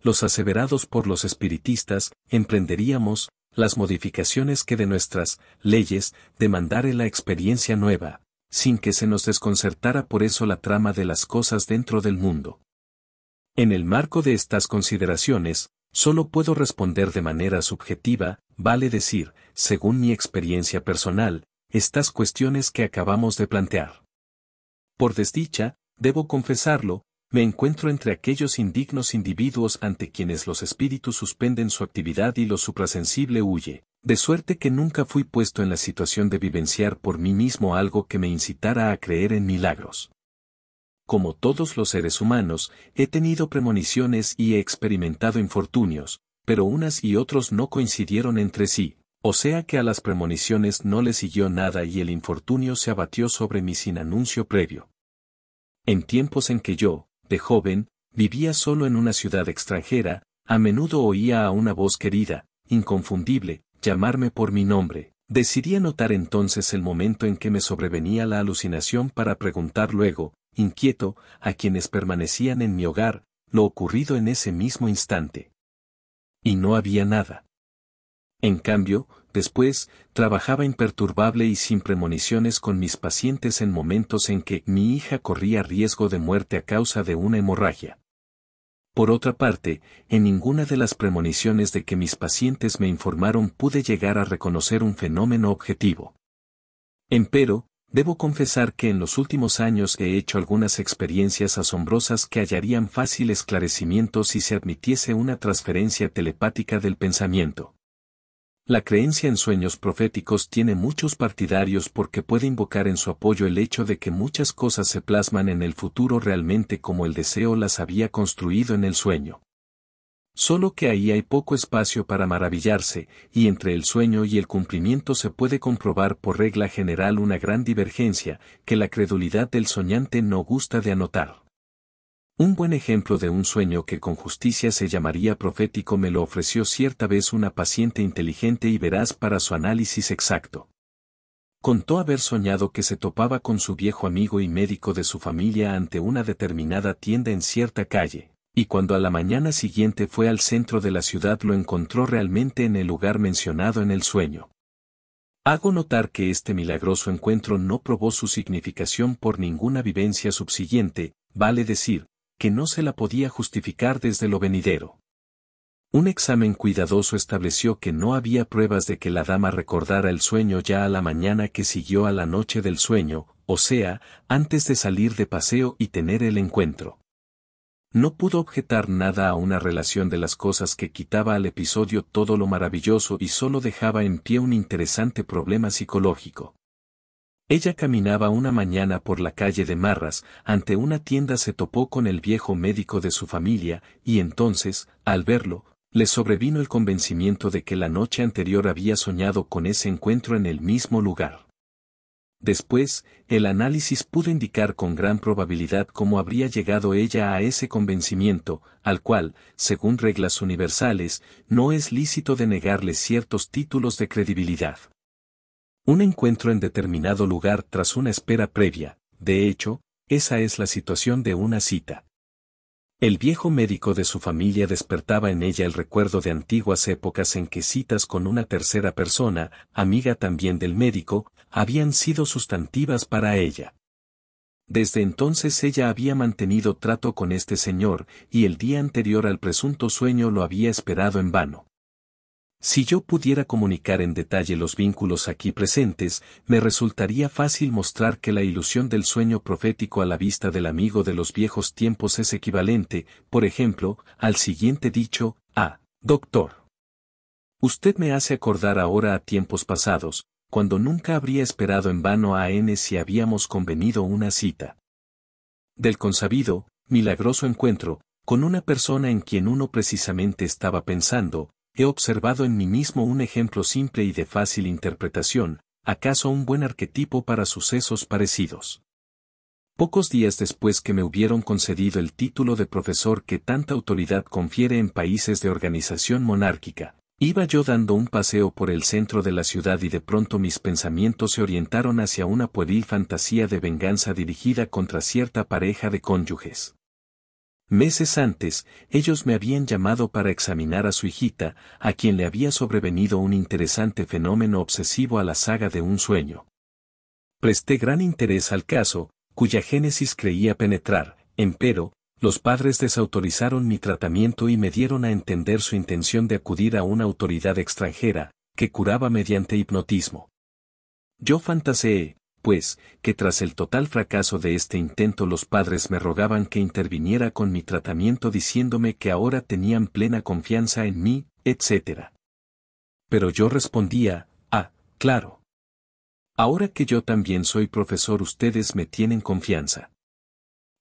los aseverados por los espiritistas, emprenderíamos las modificaciones que de nuestras leyes demandare la experiencia nueva, sin que se nos desconcertara por eso la trama de las cosas dentro del mundo. En el marco de estas consideraciones, solo puedo responder de manera subjetiva, vale decir, según mi experiencia personal, estas cuestiones que acabamos de plantear. Por desdicha, debo confesarlo, me encuentro entre aquellos indignos individuos ante quienes los espíritus suspenden su actividad y lo suprasensible huye, de suerte que nunca fui puesto en la situación de vivenciar por mí mismo algo que me incitara a creer en milagros. Como todos los seres humanos, he tenido premoniciones y he experimentado infortunios, pero unas y otros no coincidieron entre sí, o sea que a las premoniciones no le siguió nada y el infortunio se abatió sobre mí sin anuncio previo. En tiempos en que yo, de joven, vivía solo en una ciudad extranjera, a menudo oía a una voz querida, inconfundible, llamarme por mi nombre. Decidí anotar entonces el momento en que me sobrevenía la alucinación para preguntar luego, inquieto, a quienes permanecían en mi hogar, lo ocurrido en ese mismo instante. Y no había nada. En cambio, después, trabajaba imperturbable y sin premoniciones con mis pacientes en momentos en que mi hija corría riesgo de muerte a causa de una hemorragia. Por otra parte, en ninguna de las premoniciones de que mis pacientes me informaron pude llegar a reconocer un fenómeno objetivo. Empero, debo confesar que en los últimos años he hecho algunas experiencias asombrosas que hallarían fácil esclarecimiento si se admitiese una transferencia telepática del pensamiento. La creencia en sueños proféticos tiene muchos partidarios porque puede invocar en su apoyo el hecho de que muchas cosas se plasman en el futuro realmente como el deseo las había construido en el sueño. Solo que ahí hay poco espacio para maravillarse, y entre el sueño y el cumplimiento se puede comprobar por regla general una gran divergencia, que la credulidad del soñante no gusta de anotar. Un buen ejemplo de un sueño que con justicia se llamaría profético me lo ofreció cierta vez una paciente inteligente y veraz para su análisis exacto. Contó haber soñado que se topaba con su viejo amigo y médico de su familia ante una determinada tienda en cierta calle, y cuando a la mañana siguiente fue al centro de la ciudad lo encontró realmente en el lugar mencionado en el sueño. Hago notar que este milagroso encuentro no probó su significación por ninguna vivencia subsiguiente, vale decir, que no se la podía justificar desde lo venidero. Un examen cuidadoso estableció que no había pruebas de que la dama recordara el sueño ya a la mañana que siguió a la noche del sueño, o sea, antes de salir de paseo y tener el encuentro. No pudo objetar nada a una relación de las cosas que quitaba al episodio todo lo maravilloso y solo dejaba en pie un interesante problema psicológico. Ella caminaba una mañana por la calle de Marras, ante una tienda se topó con el viejo médico de su familia, y entonces, al verlo, le sobrevino el convencimiento de que la noche anterior había soñado con ese encuentro en el mismo lugar. Después, el análisis pudo indicar con gran probabilidad cómo habría llegado ella a ese convencimiento, al cual, según reglas universales, no es lícito denegarle ciertos títulos de credibilidad. Un encuentro en determinado lugar tras una espera previa, de hecho, esa es la situación de una cita. El viejo médico de su familia despertaba en ella el recuerdo de antiguas épocas en que citas con una tercera persona, amiga también del médico, habían sido sustantivas para ella. Desde entonces ella había mantenido trato con este señor, y el día anterior al presunto sueño lo había esperado en vano. Si yo pudiera comunicar en detalle los vínculos aquí presentes, me resultaría fácil mostrar que la ilusión del sueño profético a la vista del amigo de los viejos tiempos es equivalente, por ejemplo, al siguiente dicho: «Ah, doctor. Usted me hace acordar ahora a tiempos pasados, cuando nunca habría esperado en vano a N si habíamos convenido una cita». Del consabido, milagroso encuentro, con una persona en quien uno precisamente estaba pensando, he observado en mí mismo un ejemplo simple y de fácil interpretación, acaso un buen arquetipo para sucesos parecidos. Pocos días después que me hubieron concedido el título de profesor que tanta autoridad confiere en países de organización monárquica, iba yo dando un paseo por el centro de la ciudad y de pronto mis pensamientos se orientaron hacia una pueril fantasía de venganza dirigida contra cierta pareja de cónyuges. Meses antes, ellos me habían llamado para examinar a su hijita, a quien le había sobrevenido un interesante fenómeno obsesivo a la saga de un sueño. Presté gran interés al caso, cuya génesis creía penetrar, empero, los padres desautorizaron mi tratamiento y me dieron a entender su intención de acudir a una autoridad extranjera, que curaba mediante hipnotismo. Yo fantaseé, pues, que tras el total fracaso de este intento los padres me rogaban que interviniera con mi tratamiento diciéndome que ahora tenían plena confianza en mí, etc. Pero yo respondía: «Ah, claro. Ahora que yo también soy profesor ustedes me tienen confianza.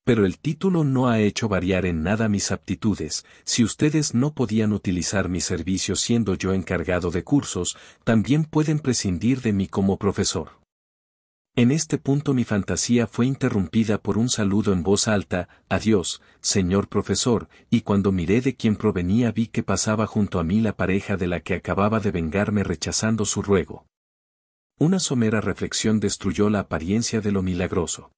Pero el título no ha hecho variar en nada mis aptitudes, si ustedes no podían utilizar mi servicio siendo yo encargado de cursos, también pueden prescindir de mí como profesor». En este punto mi fantasía fue interrumpida por un saludo en voz alta: «Adiós, señor profesor», y cuando miré de quién provenía vi que pasaba junto a mí la pareja de la que acababa de vengarme rechazando su ruego. Una somera reflexión destruyó la apariencia de lo milagroso.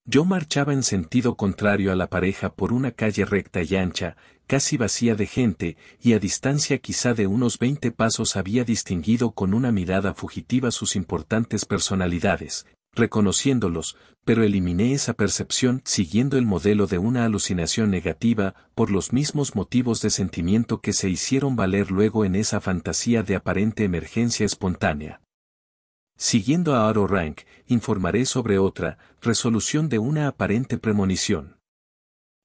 Yo marchaba en sentido contrario a la pareja por una calle recta y ancha, casi vacía de gente, y a distancia quizá de unos 20 pasos había distinguido con una mirada fugitiva sus importantes personalidades, reconociéndolos, pero eliminé esa percepción siguiendo el modelo de una alucinación negativa, por los mismos motivos de sentimiento que se hicieron valer luego en esa fantasía de aparente emergencia espontánea. Siguiendo a Otto Rank, informaré sobre otra resolución de una aparente premonición.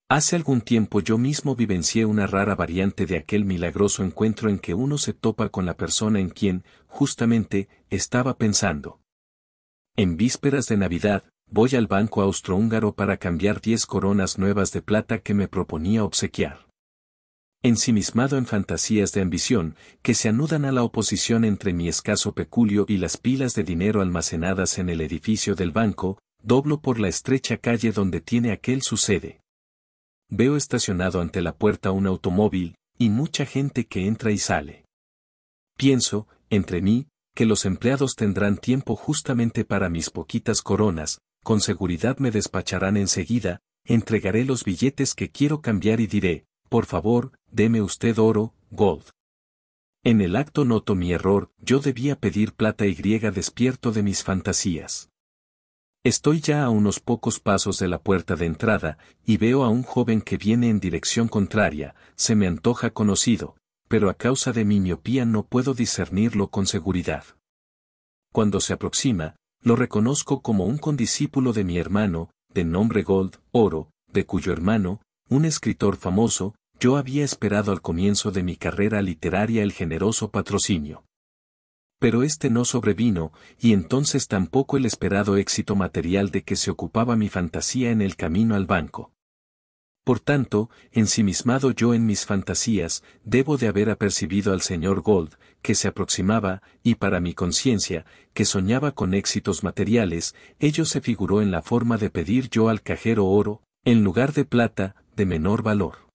Hace algún tiempo yo mismo vivencié una rara variante de aquel milagroso encuentro en que uno se topa con la persona en quien, justamente, estaba pensando. En vísperas de Navidad, voy al banco austrohúngaro para cambiar 10 coronas nuevas de plata que me proponía obsequiar. Ensimismado en fantasías de ambición, que se anudan a la oposición entre mi escaso peculio y las pilas de dinero almacenadas en el edificio del banco, doblo por la estrecha calle donde tiene aquel su sede. Veo estacionado ante la puerta un automóvil, y mucha gente que entra y sale. Pienso, entre mí, que los empleados tendrán tiempo justamente para mis poquitas coronas, con seguridad me despacharán enseguida, entregaré los billetes que quiero cambiar y diré: «Por favor, deme usted oro, gold». En el acto noto mi error, yo debía pedir plata y despierto de mis fantasías. Estoy ya a unos pocos pasos de la puerta de entrada, y veo a un joven que viene en dirección contraria, se me antoja conocido, pero a causa de mi miopía no puedo discernirlo con seguridad. Cuando se aproxima, lo reconozco como un condiscípulo de mi hermano, de nombre Gold, Oro, de cuyo hermano, un escritor famoso, yo había esperado al comienzo de mi carrera literaria el generoso patrocinio. Pero este no sobrevino, y entonces tampoco el esperado éxito material de que se ocupaba mi fantasía en el camino al banco. Por tanto, ensimismado yo en mis fantasías, debo de haber apercibido al señor Gold, que se aproximaba, y para mi conciencia, que soñaba con éxitos materiales, ello se figuró en la forma de pedir yo al cajero oro, en lugar de plata, de menor valor.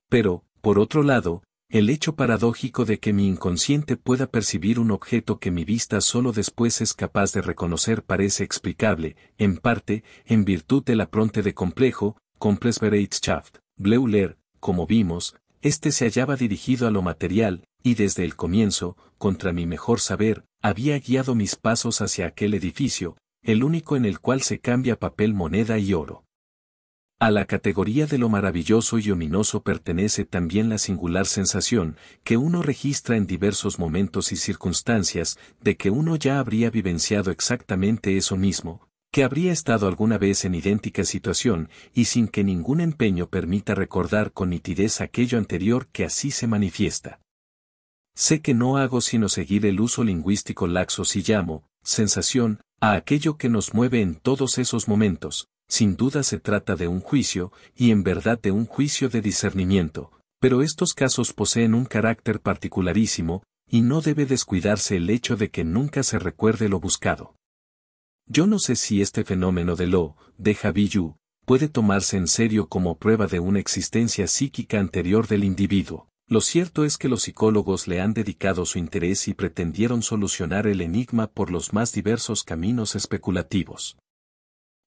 Pero, por otro lado, el hecho paradójico de que mi inconsciente pueda percibir un objeto que mi vista solo después es capaz de reconocer parece explicable, en parte, en virtud de la pronte de complejo, Komplexbereitschaft, Bleuler, como vimos, este se hallaba dirigido a lo material, y desde el comienzo, contra mi mejor saber, había guiado mis pasos hacia aquel edificio, el único en el cual se cambia papel, moneda y oro. A la categoría de lo maravilloso y ominoso pertenece también la singular sensación, que uno registra en diversos momentos y circunstancias, de que uno ya habría vivenciado exactamente eso mismo, que habría estado alguna vez en idéntica situación, y sin que ningún empeño permita recordar con nitidez aquello anterior que así se manifiesta. Sé que no hago sino seguir el uso lingüístico laxo si llamo, sensación, a aquello que nos mueve en todos esos momentos. Sin duda se trata de un juicio, y en verdad de un juicio de discernimiento, pero estos casos poseen un carácter particularísimo, y no debe descuidarse el hecho de que nunca se recuerde lo buscado. Yo no sé si este fenómeno de lo, déjà vu, puede tomarse en serio como prueba de una existencia psíquica anterior del individuo. Lo cierto es que los psicólogos le han dedicado su interés y pretendieron solucionar el enigma por los más diversos caminos especulativos.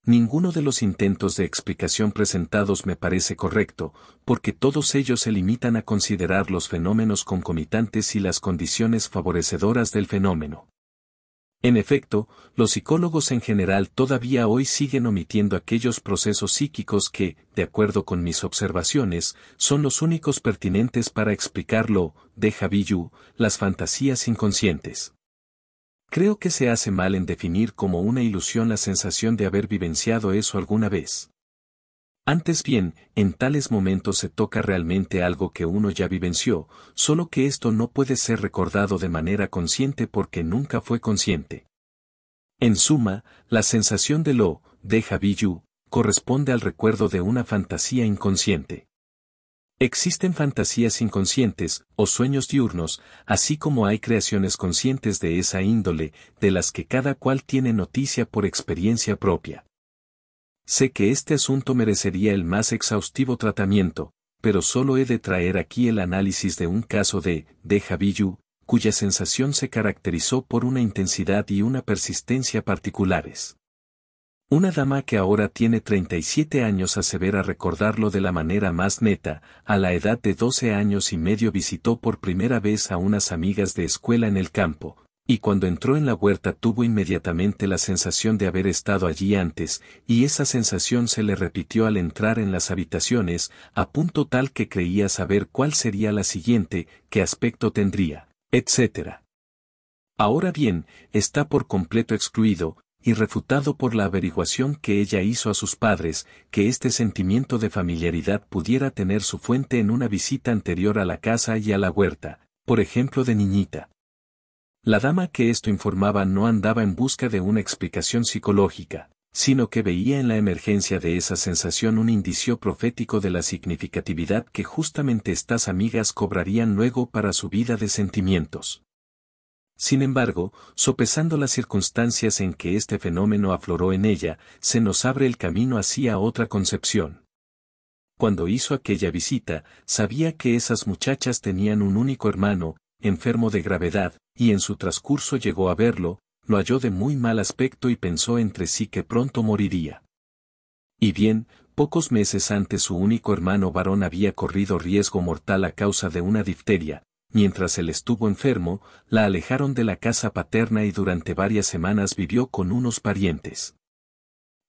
Ninguno de los intentos de explicación presentados me parece correcto, porque todos ellos se limitan a considerar los fenómenos concomitantes y las condiciones favorecedoras del fenómeno. En efecto, los psicólogos en general todavía hoy siguen omitiendo aquellos procesos psíquicos que, de acuerdo con mis observaciones, son los únicos pertinentes para explicar lo déjà vu, las fantasías inconscientes. Creo que se hace mal en definir como una ilusión la sensación de haber vivenciado eso alguna vez. Antes bien, en tales momentos se toca realmente algo que uno ya vivenció, solo que esto no puede ser recordado de manera consciente porque nunca fue consciente. En suma, la sensación de lo déjà vu corresponde al recuerdo de una fantasía inconsciente. Existen fantasías inconscientes, o sueños diurnos, así como hay creaciones conscientes de esa índole, de las que cada cual tiene noticia por experiencia propia. Sé que este asunto merecería el más exhaustivo tratamiento, pero solo he de traer aquí el análisis de un caso de déjà vu, cuya sensación se caracterizó por una intensidad y una persistencia particulares. Una dama que ahora tiene 37 años asevera recordarlo de la manera más neta. A la edad de 12 años y medio visitó por primera vez a unas amigas de escuela en el campo, y cuando entró en la huerta tuvo inmediatamente la sensación de haber estado allí antes, y esa sensación se le repitió al entrar en las habitaciones, a punto tal que creía saber cuál sería la siguiente, qué aspecto tendría, etc. Ahora bien, está por completo excluido, y refutado por la averiguación que ella hizo a sus padres, que este sentimiento de familiaridad pudiera tener su fuente en una visita anterior a la casa y a la huerta, por ejemplo de niñita. La dama que esto informaba no andaba en busca de una explicación psicológica, sino que veía en la emergencia de esa sensación un indicio profético de la significatividad que justamente estas amigas cobrarían luego para su vida de sentimientos. Sin embargo, sopesando las circunstancias en que este fenómeno afloró en ella, se nos abre el camino hacia otra concepción. Cuando hizo aquella visita, sabía que esas muchachas tenían un único hermano, enfermo de gravedad, y en su transcurso llegó a verlo, lo halló de muy mal aspecto y pensó entre sí que pronto moriría. Y bien, pocos meses antes su único hermano varón había corrido riesgo mortal a causa de una difteria. Mientras él estuvo enfermo, la alejaron de la casa paterna y durante varias semanas vivió con unos parientes.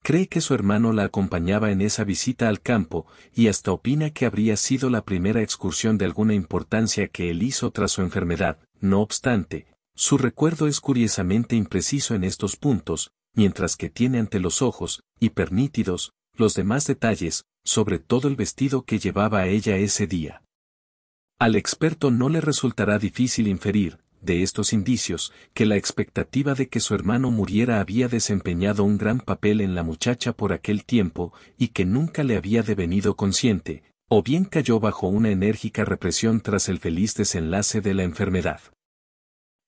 Cree que su hermano la acompañaba en esa visita al campo, y hasta opina que habría sido la primera excursión de alguna importancia que él hizo tras su enfermedad. No obstante, su recuerdo es curiosamente impreciso en estos puntos, mientras que tiene ante los ojos, hipernítidos, los demás detalles, sobre todo el vestido que llevaba a ella ese día. Al experto no le resultará difícil inferir, de estos indicios, que la expectativa de que su hermano muriera había desempeñado un gran papel en la muchacha por aquel tiempo, y que nunca le había devenido consciente, o bien cayó bajo una enérgica represión tras el feliz desenlace de la enfermedad.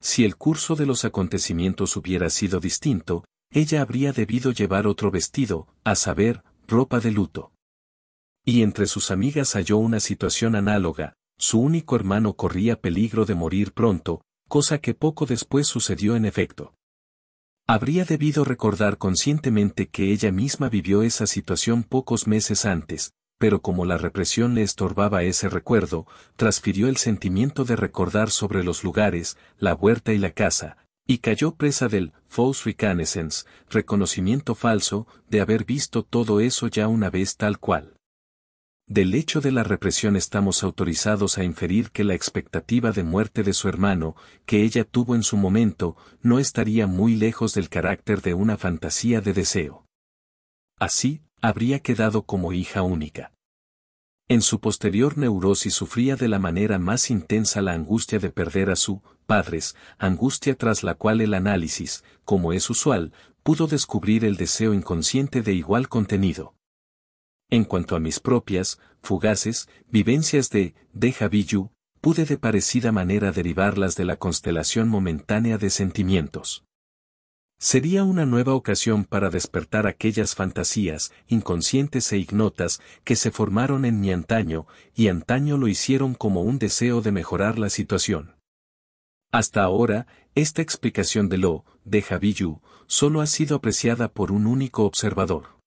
Si el curso de los acontecimientos hubiera sido distinto, ella habría debido llevar otro vestido, a saber, ropa de luto. Y entre sus amigas halló una situación análoga. Su único hermano corría peligro de morir pronto, cosa que poco después sucedió en efecto. Habría debido recordar conscientemente que ella misma vivió esa situación pocos meses antes, pero como la represión le estorbaba ese recuerdo, transfirió el sentimiento de recordar sobre los lugares, la huerta y la casa, y cayó presa del false reconnaissance, reconocimiento falso, de haber visto todo eso ya una vez tal cual. Del hecho de la represión estamos autorizados a inferir que la expectativa de muerte de su hermano, que ella tuvo en su momento, no estaría muy lejos del carácter de una fantasía de deseo. Así, habría quedado como hija única. En su posterior neurosis sufría de la manera más intensa la angustia de perder a sus padres, angustia tras la cual el análisis, como es usual, pudo descubrir el deseo inconsciente de igual contenido. En cuanto a mis propias, fugaces, vivencias de déjà vu, pude de parecida manera derivarlas de la constelación momentánea de sentimientos. Sería una nueva ocasión para despertar aquellas fantasías, inconscientes e ignotas, que se formaron en mi antaño, y antaño lo hicieron como un deseo de mejorar la situación. Hasta ahora, esta explicación de lo déjà vu solo ha sido apreciada por un único observador.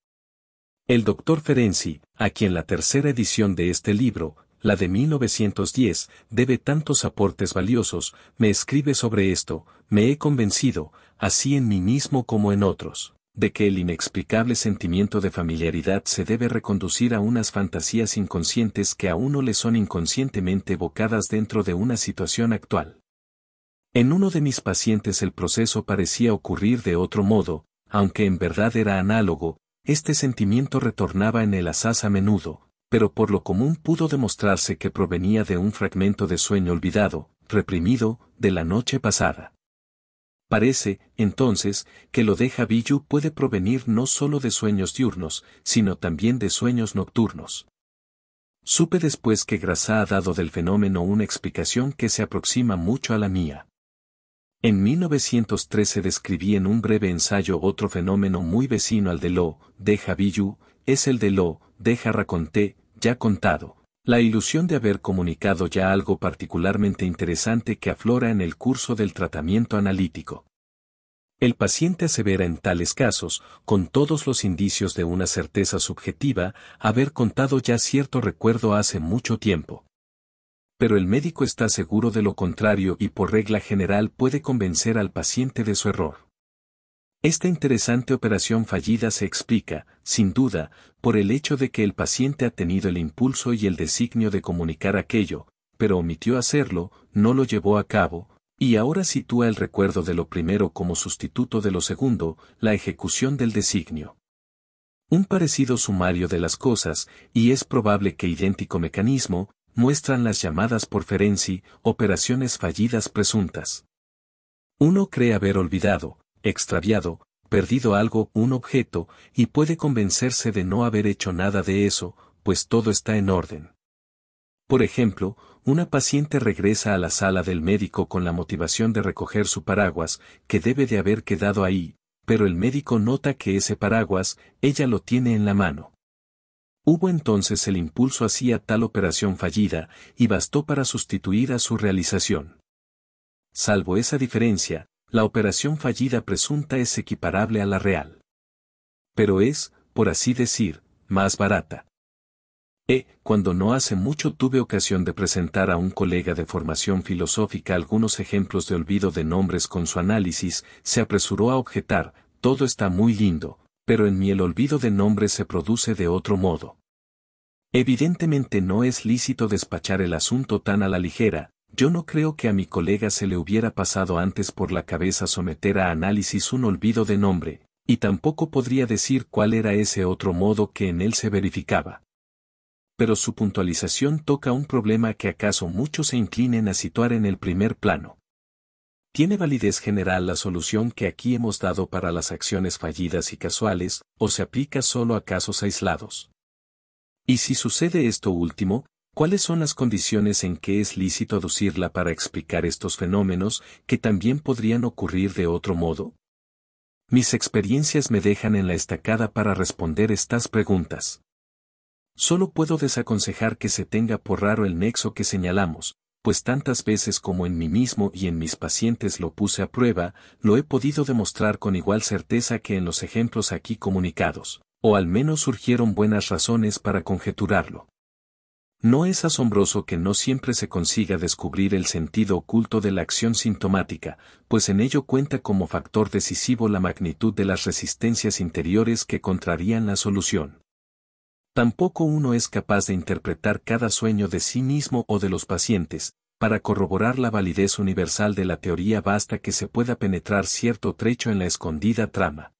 El Dr. Ferenczi, a quien la tercera edición de este libro, la de 1910, debe tantos aportes valiosos, me escribe sobre esto, me he convencido, así en mí mismo como en otros, de que el inexplicable sentimiento de familiaridad se debe reconducir a unas fantasías inconscientes que a uno le son inconscientemente evocadas dentro de una situación actual. En uno de mis pacientes el proceso parecía ocurrir de otro modo, aunque en verdad era análogo. Este sentimiento retornaba en el asaz a menudo, pero por lo común pudo demostrarse que provenía de un fragmento de sueño olvidado, reprimido, de la noche pasada. Parece, entonces, que lo déjà vu puede provenir no solo de sueños diurnos, sino también de sueños nocturnos. Supe después que Grassá ha dado del fenómeno una explicación que se aproxima mucho a la mía. En 1913 describí en un breve ensayo otro fenómeno muy vecino al de lo déjà vu, es el de lo déjà raconté, ya contado, la ilusión de haber comunicado ya algo particularmente interesante que aflora en el curso del tratamiento analítico. El paciente asevera en tales casos, con todos los indicios de una certeza subjetiva, haber contado ya cierto recuerdo hace mucho tiempo. Pero el médico está seguro de lo contrario y por regla general puede convencer al paciente de su error. Esta interesante operación fallida se explica, sin duda, por el hecho de que el paciente ha tenido el impulso y el designio de comunicar aquello, pero omitió hacerlo, no lo llevó a cabo, y ahora sitúa el recuerdo de lo primero como sustituto de lo segundo, la ejecución del designio. Un parecido sumario de las cosas, y es probable que idéntico mecanismo, muestran las llamadas por Ferenczi, operaciones fallidas presuntas. Uno cree haber olvidado, extraviado, perdido algo, un objeto, y puede convencerse de no haber hecho nada de eso, pues todo está en orden. Por ejemplo, una paciente regresa a la sala del médico con la motivación de recoger su paraguas, que debe de haber quedado ahí, pero el médico nota que ese paraguas, ella lo tiene en la mano. Hubo entonces el impulso hacia tal operación fallida, y bastó para sustituir a su realización. Salvo esa diferencia, la operación fallida presunta es equiparable a la real. Pero es, por así decir, más barata. Cuando no hace mucho tuve ocasión de presentar a un colega de formación filosófica algunos ejemplos de olvido de nombres con su análisis, se apresuró a objetar, todo está muy lindo, pero en mí el olvido de nombres se produce de otro modo. Evidentemente no es lícito despachar el asunto tan a la ligera, yo no creo que a mi colega se le hubiera pasado antes por la cabeza someter a análisis un olvido de nombre, y tampoco podría decir cuál era ese otro modo que en él se verificaba. Pero su puntualización toca un problema que acaso muchos se inclinen a situar en el primer plano. ¿Tiene validez general la solución que aquí hemos dado para las acciones fallidas y casuales, o se aplica solo a casos aislados? Y si sucede esto último, ¿cuáles son las condiciones en que es lícito aducirla para explicar estos fenómenos, que también podrían ocurrir de otro modo? Mis experiencias me dejan en la estacada para responder estas preguntas. Solo puedo desaconsejar que se tenga por raro el nexo que señalamos, pues tantas veces como en mí mismo y en mis pacientes lo puse a prueba, lo he podido demostrar con igual certeza que en los ejemplos aquí comunicados, o al menos surgieron buenas razones para conjeturarlo. No es asombroso que no siempre se consiga descubrir el sentido oculto de la acción sintomática, pues en ello cuenta como factor decisivo la magnitud de las resistencias interiores que contrarían la solución. Tampoco uno es capaz de interpretar cada sueño de sí mismo o de los pacientes. Para corroborar la validez universal de la teoría basta que se pueda penetrar cierto trecho en la escondida trama.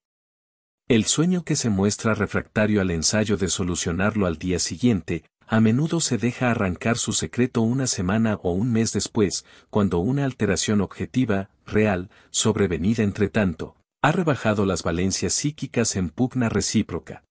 El sueño que se muestra refractario al ensayo de solucionarlo al día siguiente, a menudo se deja arrancar su secreto una semana o un mes después, cuando una alteración objetiva, real, sobrevenida entre tanto, ha rebajado las valencias psíquicas en pugna recíproca.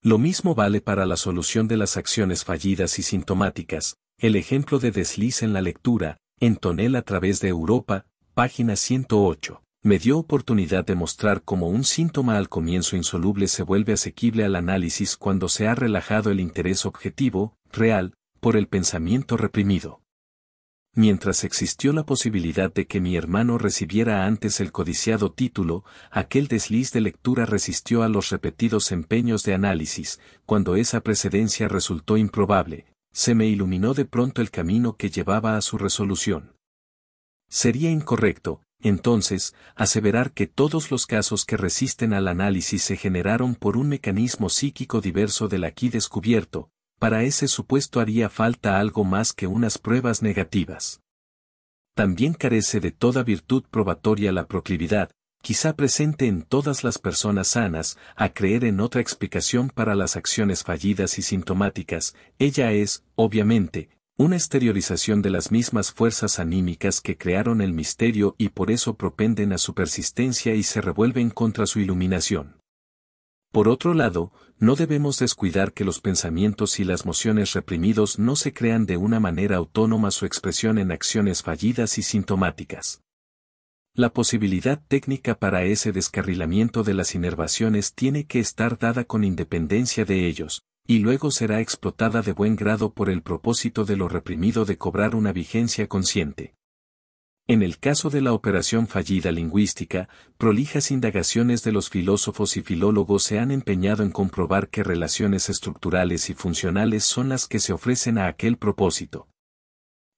Lo mismo vale para la solución de las acciones fallidas y sintomáticas. El ejemplo de desliz en la lectura, en tonel a través de Europa, página 108, me dio oportunidad de mostrar cómo un síntoma al comienzo insoluble se vuelve asequible al análisis cuando se ha relajado el interés objetivo, real, por el pensamiento reprimido. Mientras existió la posibilidad de que mi hermano recibiera antes el codiciado título, aquel desliz de lectura resistió a los repetidos empeños de análisis. Cuando esa precedencia resultó improbable, se me iluminó de pronto el camino que llevaba a su resolución. Sería incorrecto, entonces, aseverar que todos los casos que resisten al análisis se generaron por un mecanismo psíquico diverso del aquí descubierto. Para ese supuesto haría falta algo más que unas pruebas negativas. También carece de toda virtud probatoria la proclividad, quizá presente en todas las personas sanas, a creer en otra explicación para las acciones fallidas y sintomáticas. Ella es, obviamente, una exteriorización de las mismas fuerzas anímicas que crearon el misterio y por eso propenden a su persistencia y se revuelven contra su iluminación. Por otro lado, no debemos descuidar que los pensamientos y las mociones reprimidos no se crean de una manera autónoma su expresión en acciones fallidas y sintomáticas. La posibilidad técnica para ese descarrilamiento de las inervaciones tiene que estar dada con independencia de ellos, y luego será explotada de buen grado por el propósito de lo reprimido de cobrar una vigencia consciente. En el caso de la operación fallida lingüística, prolijas indagaciones de los filósofos y filólogos se han empeñado en comprobar qué relaciones estructurales y funcionales son las que se ofrecen a aquel propósito.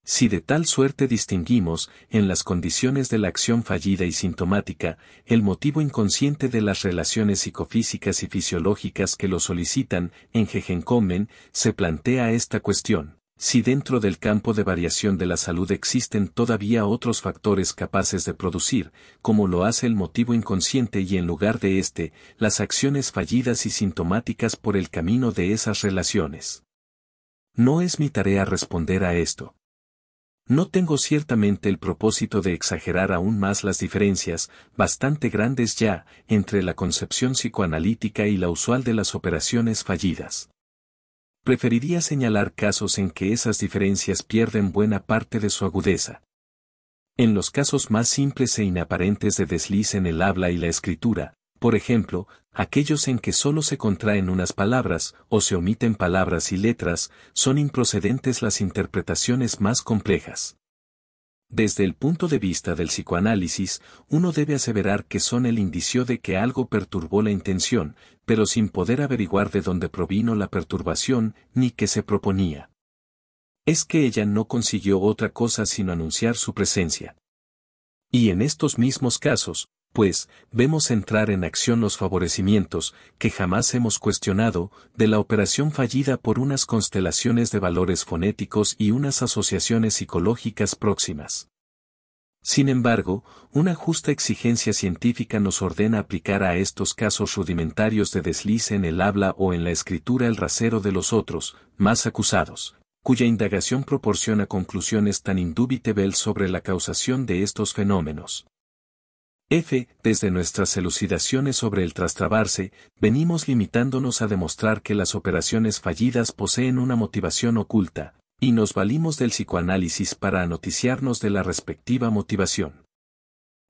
Si de tal suerte distinguimos, en las condiciones de la acción fallida y sintomática, el motivo inconsciente de las relaciones psicofísicas y fisiológicas que lo solicitan, en Gegenkommen, se plantea esta cuestión: si dentro del campo de variación de la salud existen todavía otros factores capaces de producir, como lo hace el motivo inconsciente y en lugar de éste, las acciones fallidas y sintomáticas por el camino de esas relaciones. No es mi tarea responder a esto. No tengo ciertamente el propósito de exagerar aún más las diferencias, bastante grandes ya, entre la concepción psicoanalítica y la usual de las operaciones fallidas. Preferiría señalar casos en que esas diferencias pierden buena parte de su agudeza. En los casos más simples e inaparentes de desliz en el habla y la escritura, por ejemplo, aquellos en que solo se contraen unas palabras o se omiten palabras y letras, son improcedentes las interpretaciones más complejas. Desde el punto de vista del psicoanálisis, uno debe aseverar que son el indicio de que algo perturbó la intención, pero sin poder averiguar de dónde provino la perturbación ni qué se proponía. Es que ella no consiguió otra cosa sino anunciar su presencia. Y en estos mismos casos, pues, vemos entrar en acción los favorecimientos, que jamás hemos cuestionado, de la operación fallida por unas constelaciones de valores fonéticos y unas asociaciones psicológicas próximas. Sin embargo, una justa exigencia científica nos ordena aplicar a estos casos rudimentarios de desliz en el habla o en la escritura el rasero de los otros, más acusados, cuya indagación proporciona conclusiones tan indubitables sobre la causación de estos fenómenos. Desde nuestras elucidaciones sobre el trastrabarse, venimos limitándonos a demostrar que las operaciones fallidas poseen una motivación oculta, y nos valimos del psicoanálisis para noticiarnos de la respectiva motivación.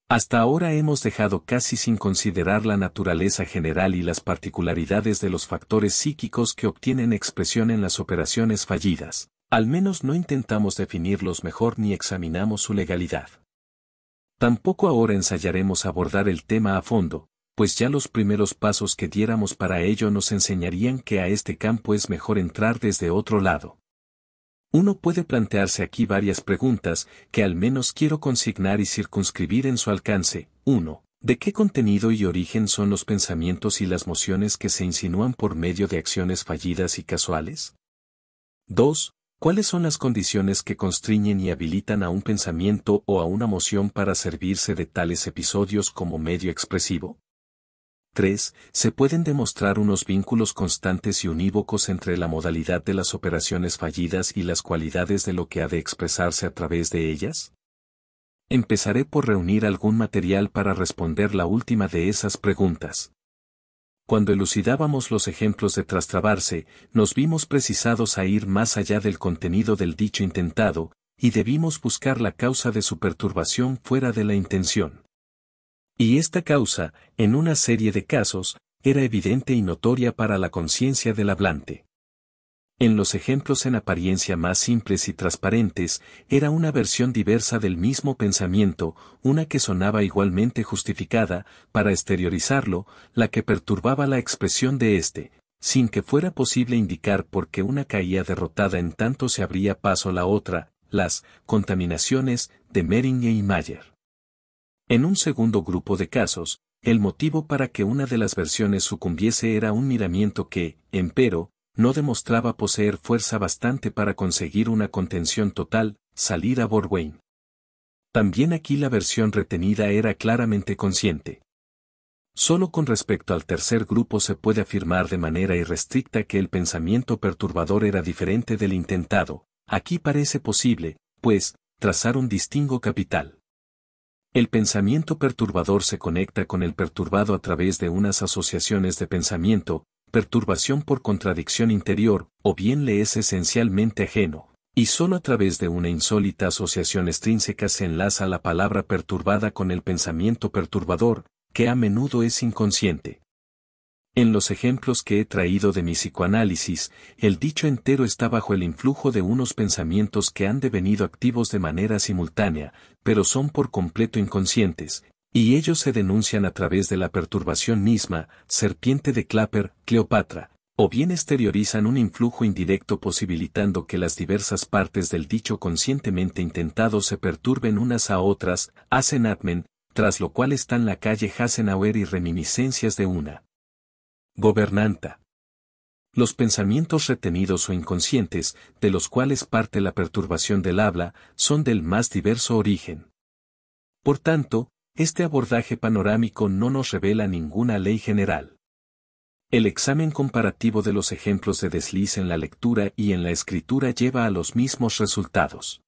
Hasta ahora hemos dejado casi sin considerar la naturaleza general y las particularidades de los factores psíquicos que obtienen expresión en las operaciones fallidas, al menos no intentamos definirlos mejor ni examinamos su legalidad. Tampoco ahora ensayaremos abordar el tema a fondo, pues ya los primeros pasos que diéramos para ello nos enseñarían que a este campo es mejor entrar desde otro lado. Uno puede plantearse aquí varias preguntas que al menos quiero consignar y circunscribir en su alcance. 1. ¿De qué contenido y origen son los pensamientos y las mociones que se insinúan por medio de acciones fallidas y casuales? 2. ¿Cuáles son las condiciones que constriñen y habilitan a un pensamiento o a una moción para servirse de tales episodios como medio expresivo? 3. ¿Se pueden demostrar unos vínculos constantes y unívocos entre la modalidad de las operaciones fallidas y las cualidades de lo que ha de expresarse a través de ellas? Empezaré por reunir algún material para responder la última de esas preguntas. Cuando elucidábamos los ejemplos de trastrabarse, nos vimos precisados a ir más allá del contenido del dicho intentado, y debimos buscar la causa de su perturbación fuera de la intención. Y esta causa, en una serie de casos, era evidente y notoria para la conciencia del hablante. En los ejemplos en apariencia más simples y transparentes, era una versión diversa del mismo pensamiento, una que sonaba igualmente justificada, para exteriorizarlo, la que perturbaba la expresión de éste, sin que fuera posible indicar por qué una caía derrotada en tanto se abría paso la otra, las contaminaciones de Mehringer y Mayer. En un segundo grupo de casos, el motivo para que una de las versiones sucumbiese era un miramiento que, empero, no demostraba poseer fuerza bastante para conseguir una contención total, salir a Borwein. También aquí la versión retenida era claramente consciente. Solo con respecto al tercer grupo se puede afirmar de manera irrestricta que el pensamiento perturbador era diferente del intentado. Aquí parece posible, pues, trazar un distingo capital. El pensamiento perturbador se conecta con el perturbado a través de unas asociaciones de pensamiento, perturbación por contradicción interior, o bien le es esencialmente ajeno, y solo a través de una insólita asociación extrínseca se enlaza la palabra perturbada con el pensamiento perturbador, que a menudo es inconsciente. En los ejemplos que he traído de mi psicoanálisis, el dicho entero está bajo el influjo de unos pensamientos que han devenido activos de manera simultánea, pero son por completo inconscientes, y ellos se denuncian a través de la perturbación misma, serpiente de Clapper, Cleopatra, o bien exteriorizan un influjo indirecto posibilitando que las diversas partes del dicho conscientemente intentado se perturben unas a otras, hacen Atmen, tras lo cual están la calle Hassenauer y reminiscencias de una gobernanta. Los pensamientos retenidos o inconscientes, de los cuales parte la perturbación del habla, son del más diverso origen. Por tanto, este abordaje panorámico no nos revela ninguna ley general. El examen comparativo de los ejemplos de desliz en la lectura y en la escritura lleva a los mismos resultados.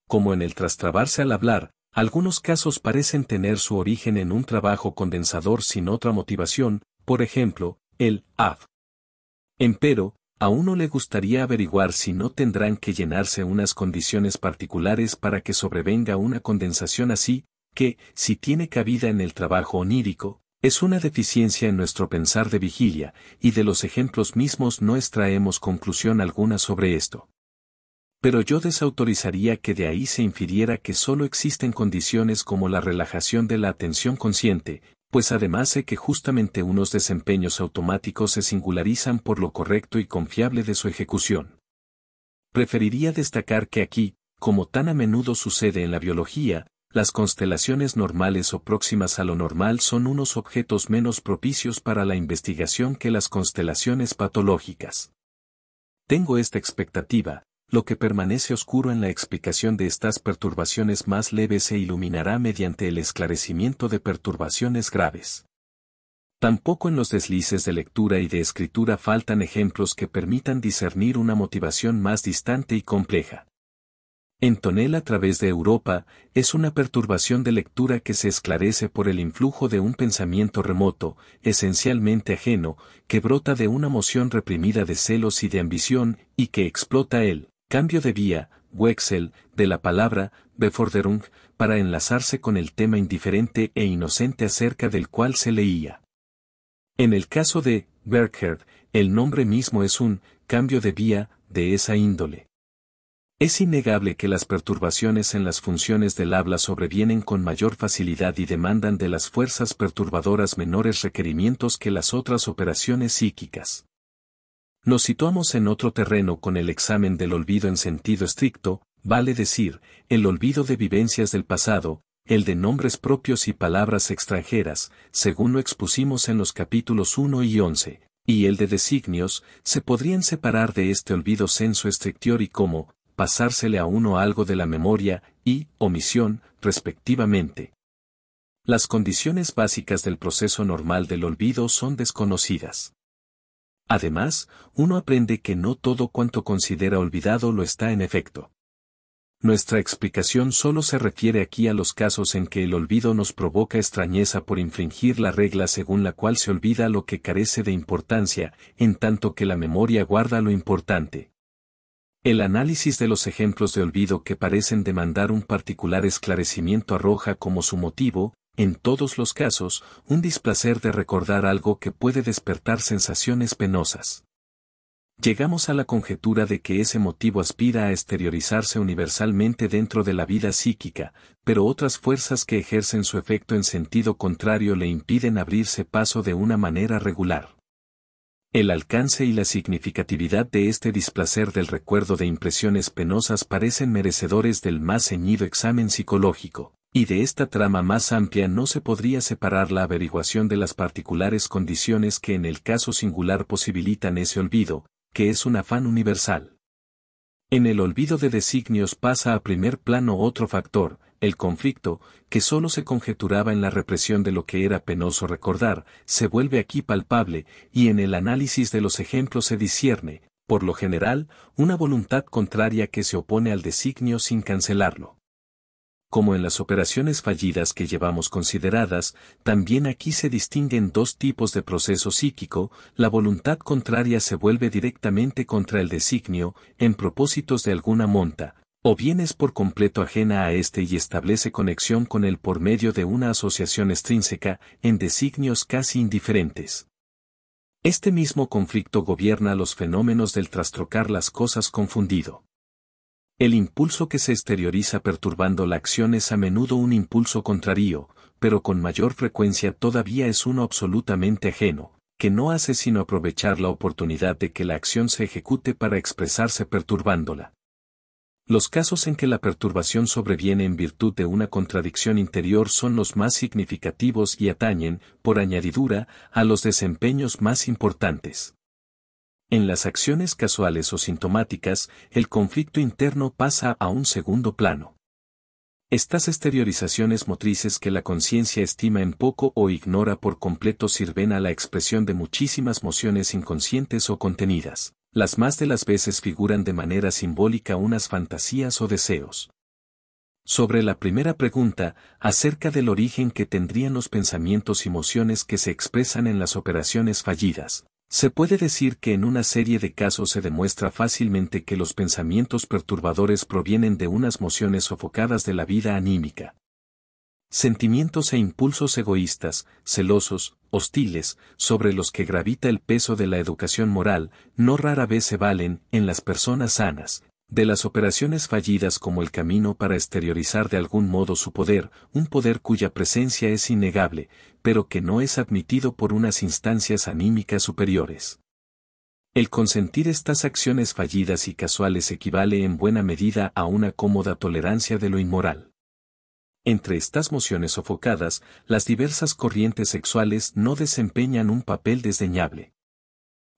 Como en el trastrabarse al hablar, algunos casos parecen tener su origen en un trabajo condensador sin otra motivación, por ejemplo, el ad. Empero, a uno le gustaría averiguar si no tendrán que llenarse unas condiciones particulares para que sobrevenga una condensación así, que, si tiene cabida en el trabajo onírico, es una deficiencia en nuestro pensar de vigilia, y de los ejemplos mismos no extraemos conclusión alguna sobre esto. Pero yo desautorizaría que de ahí se infiriera que solo existen condiciones como la relajación de la atención consciente, pues además sé que justamente unos desempeños automáticos se singularizan por lo correcto y confiable de su ejecución. Preferiría destacar que aquí, como tan a menudo sucede en la biología, las constelaciones normales o próximas a lo normal son unos objetos menos propicios para la investigación que las constelaciones patológicas. Tengo esta expectativa. Lo que permanece oscuro en la explicación de estas perturbaciones más leves se iluminará mediante el esclarecimiento de perturbaciones graves. Tampoco en los deslices de lectura y de escritura faltan ejemplos que permitan discernir una motivación más distante y compleja. En Tonel a través de Europa, es una perturbación de lectura que se esclarece por el influjo de un pensamiento remoto, esencialmente ajeno, que brota de una moción reprimida de celos y de ambición, y que explota el cambio de vía, Wechsel, de la palabra, Beforderung, para enlazarse con el tema indiferente e inocente acerca del cual se leía. En el caso de Bergher, el nombre mismo es un cambio de vía de esa índole. Es innegable que las perturbaciones en las funciones del habla sobrevienen con mayor facilidad y demandan de las fuerzas perturbadoras menores requerimientos que las otras operaciones psíquicas. Nos situamos en otro terreno con el examen del olvido en sentido estricto, vale decir, el olvido de vivencias del pasado, el de nombres propios y palabras extranjeras, según lo expusimos en los capítulos 1 y 11, y el de designios, se podrían separar de este olvido sensu strictior y como, pasársele a uno algo de la memoria, y, omisión, respectivamente. Las condiciones básicas del proceso normal del olvido son desconocidas. Además, uno aprende que no todo cuanto considera olvidado lo está en efecto. Nuestra explicación solo se refiere aquí a los casos en que el olvido nos provoca extrañeza por infringir la regla según la cual se olvida lo que carece de importancia, en tanto que la memoria guarda lo importante. El análisis de los ejemplos de olvido que parecen demandar un particular esclarecimiento arroja como su motivo, en todos los casos, un displacer de recordar algo que puede despertar sensaciones penosas. Llegamos a la conjetura de que ese motivo aspira a exteriorizarse universalmente dentro de la vida psíquica, pero otras fuerzas que ejercen su efecto en sentido contrario le impiden abrirse paso de una manera regular. El alcance y la significatividad de este displacer del recuerdo de impresiones penosas parecen merecedores del más ceñido examen psicológico, y de esta trama más amplia no se podría separar la averiguación de las particulares condiciones que en el caso singular posibilitan ese olvido, que es un afán universal. En el olvido de designios pasa a primer plano otro factor, el conflicto, que solo se conjeturaba en la represión de lo que era penoso recordar, se vuelve aquí palpable, y en el análisis de los ejemplos se discierne, por lo general, una voluntad contraria que se opone al designio sin cancelarlo. Como en las operaciones fallidas que llevamos consideradas, también aquí se distinguen dos tipos de proceso psíquico, la voluntad contraria se vuelve directamente contra el designio, en propósitos de alguna monta, o bien es por completo ajena a éste y establece conexión con él por medio de una asociación extrínseca, en designios casi indiferentes. Este mismo conflicto gobierna los fenómenos del trastrocar las cosas confundido. El impulso que se exterioriza perturbando la acción es a menudo un impulso contrario, pero con mayor frecuencia todavía es uno absolutamente ajeno, que no hace sino aprovechar la oportunidad de que la acción se ejecute para expresarse perturbándola. Los casos en que la perturbación sobreviene en virtud de una contradicción interior son los más significativos y atañen, por añadidura, a los desempeños más importantes. En las acciones casuales o sintomáticas, el conflicto interno pasa a un segundo plano. Estas exteriorizaciones motrices que la conciencia estima en poco o ignora por completo sirven a la expresión de muchísimas mociones inconscientes o contenidas. Las más de las veces figuran de manera simbólica unas fantasías o deseos. Sobre la primera pregunta, acerca del origen que tendrían los pensamientos y emociones que se expresan en las operaciones fallidas, se puede decir que en una serie de casos se demuestra fácilmente que los pensamientos perturbadores provienen de unas mociones sofocadas de la vida anímica. Sentimientos e impulsos egoístas, celosos, hostiles, sobre los que gravita el peso de la educación moral, no rara vez se valen, en las personas sanas, de las operaciones fallidas como el camino para exteriorizar de algún modo su poder, un poder cuya presencia es innegable, pero que no es admitido por unas instancias anímicas superiores. El consentir estas acciones fallidas y casuales equivale en buena medida a una cómoda tolerancia de lo inmoral. Entre estas mociones sofocadas, las diversas corrientes sexuales no desempeñan un papel desdeñable.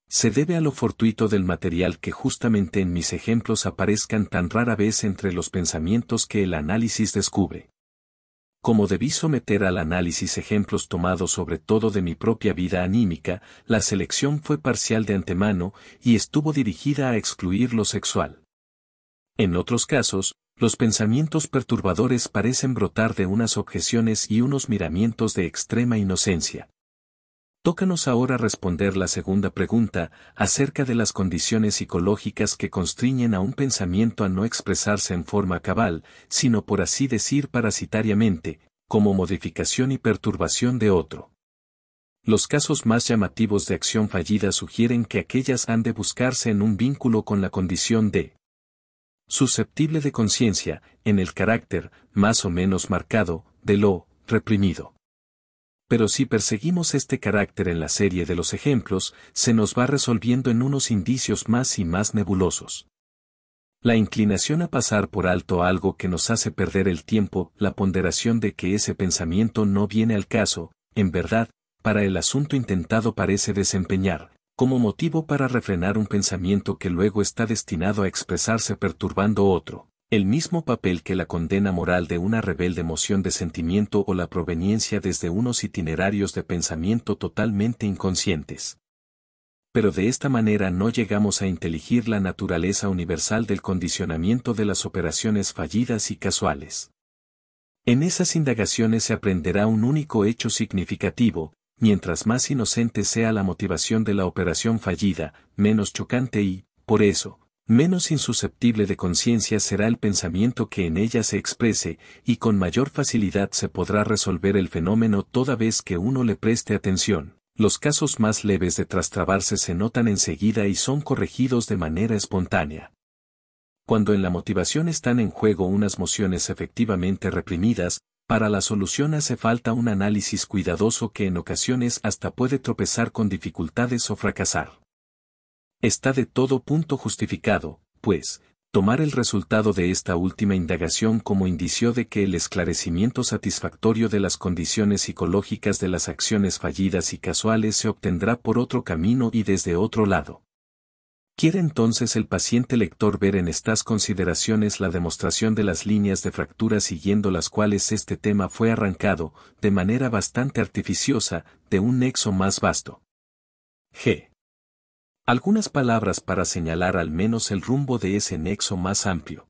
Se debe a lo fortuito del material que justamente en mis ejemplos aparezcan tan rara vez entre los pensamientos que el análisis descubre. Como debí someter al análisis ejemplos tomados sobre todo de mi propia vida anímica, la selección fue parcial de antemano y estuvo dirigida a excluir lo sexual. En otros casos, los pensamientos perturbadores parecen brotar de unas objeciones y unos miramientos de extrema inocencia. Tócanos ahora responder la segunda pregunta, acerca de las condiciones psicológicas que constriñen a un pensamiento a no expresarse en forma cabal, sino por así decir parasitariamente, como modificación y perturbación de otro. Los casos más llamativos de acción fallida sugieren que aquellas han de buscarse en un vínculo con la condición de susceptible de conciencia, en el carácter, más o menos marcado, de lo reprimido. Pero si perseguimos este carácter en la serie de los ejemplos, se nos va resolviendo en unos indicios más y más nebulosos. La inclinación a pasar por alto algo que nos hace perder el tiempo, la ponderación de que ese pensamiento no viene al caso, en verdad, para el asunto intentado parece desempeñar, como motivo para refrenar un pensamiento que luego está destinado a expresarse perturbando otro, el mismo papel que la condena moral de una rebelde moción de sentimiento o la proveniencia desde unos itinerarios de pensamiento totalmente inconscientes. Pero de esta manera no llegamos a inteligir la naturaleza universal del condicionamiento de las operaciones fallidas y casuales. En esas indagaciones se aprenderá un único hecho significativo: mientras más inocente sea la motivación de la operación fallida, menos chocante y, por eso, menos insusceptible de conciencia será el pensamiento que en ella se exprese, y con mayor facilidad se podrá resolver el fenómeno toda vez que uno le preste atención. Los casos más leves de trastrabarse se notan enseguida y son corregidos de manera espontánea. Cuando en la motivación están en juego unas mociones efectivamente reprimidas, para la solución hace falta un análisis cuidadoso que en ocasiones hasta puede tropezar con dificultades o fracasar. Está de todo punto justificado, pues, tomar el resultado de esta última indagación como indicio de que el esclarecimiento satisfactorio de las condiciones psicológicas de las acciones fallidas y casuales se obtendrá por otro camino y desde otro lado. ¿Quiere entonces el paciente lector ver en estas consideraciones la demostración de las líneas de fractura siguiendo las cuales este tema fue arrancado, de manera bastante artificiosa, de un nexo más vasto? G. Algunas palabras para señalar al menos el rumbo de ese nexo más amplio.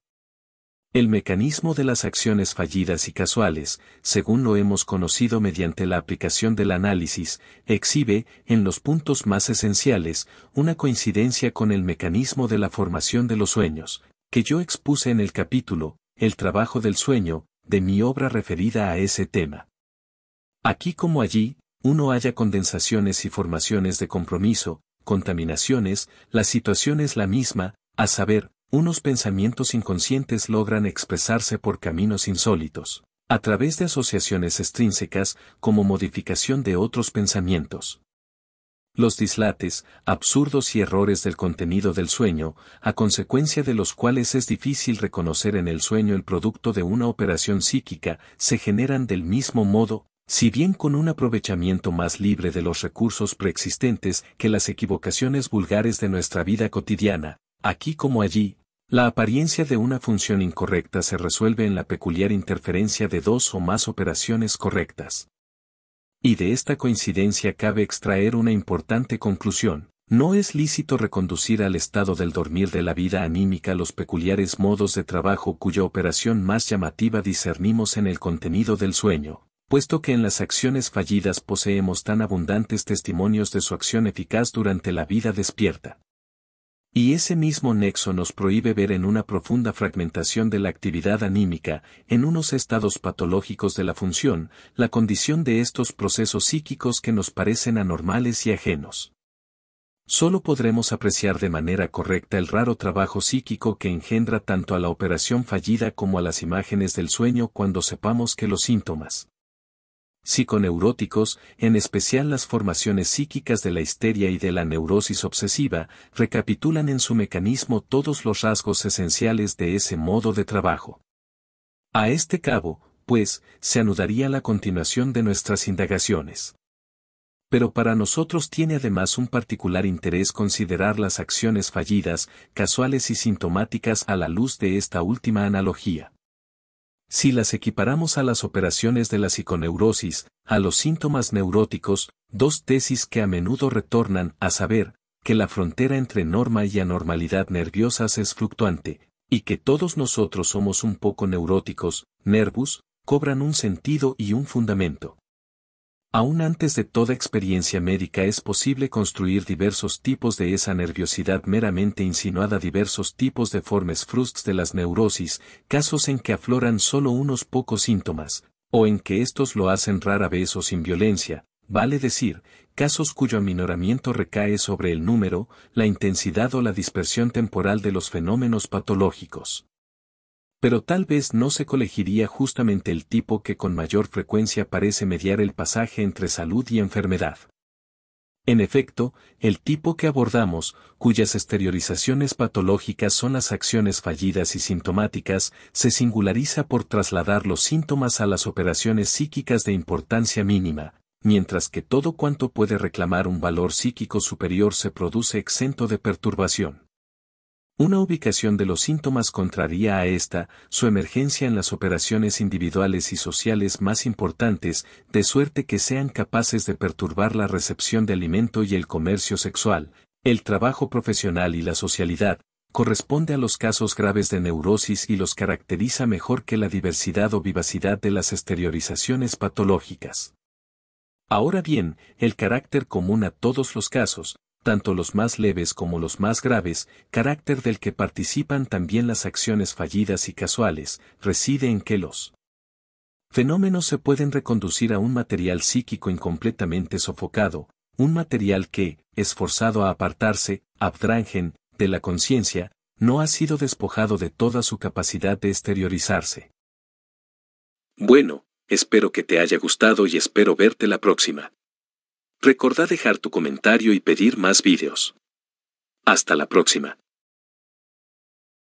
El mecanismo de las acciones fallidas y casuales, según lo hemos conocido mediante la aplicación del análisis, exhibe, en los puntos más esenciales, una coincidencia con el mecanismo de la formación de los sueños, que yo expuse en el capítulo, El trabajo del sueño, de mi obra referida a ese tema. Aquí como allí, uno halla condensaciones y formaciones de compromiso, contaminaciones, la situación es la misma, a saber, unos pensamientos inconscientes logran expresarse por caminos insólitos, a través de asociaciones extrínsecas, como modificación de otros pensamientos. Los dislates, absurdos y errores del contenido del sueño, a consecuencia de los cuales es difícil reconocer en el sueño el producto de una operación psíquica, se generan del mismo modo, si bien con un aprovechamiento más libre de los recursos preexistentes que las equivocaciones vulgares de nuestra vida cotidiana. Aquí como allí, la apariencia de una función incorrecta se resuelve en la peculiar interferencia de dos o más operaciones correctas. Y de esta coincidencia cabe extraer una importante conclusión: no es lícito reconducir al estado del dormir de la vida anímica los peculiares modos de trabajo cuya operación más llamativa discernimos en el contenido del sueño, puesto que en las acciones fallidas poseemos tan abundantes testimonios de su acción eficaz durante la vida despierta. Y ese mismo nexo nos prohíbe ver en una profunda fragmentación de la actividad anímica, en unos estados patológicos de la función, la condición de estos procesos psíquicos que nos parecen anormales y ajenos. Solo podremos apreciar de manera correcta el raro trabajo psíquico que engendra tanto a la operación fallida como a las imágenes del sueño cuando sepamos que los síntomas psiconeuróticos, en especial las formaciones psíquicas de la histeria y de la neurosis obsesiva, recapitulan en su mecanismo todos los rasgos esenciales de ese modo de trabajo. A este cabo, pues, se anudaría la continuación de nuestras indagaciones. Pero para nosotros tiene además un particular interés considerar las acciones fallidas, casuales y sintomáticas a la luz de esta última analogía. Si las equiparamos a las operaciones de la psiconeurosis, a los síntomas neuróticos, dos tesis que a menudo retornan, a saber, que la frontera entre norma y anormalidad nerviosas es fluctuante, y que todos nosotros somos un poco neuróticos, nervus, cobran un sentido y un fundamento. Aún antes de toda experiencia médica es posible construir diversos tipos de esa nerviosidad meramente insinuada, diversos tipos de formes frusts de las neurosis, casos en que afloran solo unos pocos síntomas, o en que estos lo hacen rara vez o sin violencia, vale decir, casos cuyo aminoramiento recae sobre el número, la intensidad o la dispersión temporal de los fenómenos patológicos. Pero tal vez no se colegiría justamente el tipo que con mayor frecuencia parece mediar el pasaje entre salud y enfermedad. En efecto, el tipo que abordamos, cuyas exteriorizaciones patológicas son las acciones fallidas y sintomáticas, se singulariza por trasladar los síntomas a las operaciones psíquicas de importancia mínima, mientras que todo cuanto puede reclamar un valor psíquico superior se produce exento de perturbación. Una ubicación de los síntomas contraría a esta, su emergencia en las operaciones individuales y sociales más importantes, de suerte que sean capaces de perturbar la recepción de alimento y el comercio sexual, el trabajo profesional y la socialidad, corresponde a los casos graves de neurosis y los caracteriza mejor que la diversidad o vivacidad de las exteriorizaciones patológicas. Ahora bien, el carácter común a todos los casos, tanto los más leves como los más graves, carácter del que participan también las acciones fallidas y casuales, reside en que los fenómenos se pueden reconducir a un material psíquico incompletamente sofocado, un material que, esforzado a apartarse, abdrangen, de la conciencia, no ha sido despojado de toda su capacidad de exteriorizarse. Bueno, espero que te haya gustado y espero verte la próxima. Recordá dejar tu comentario y pedir más vídeos. Hasta la próxima.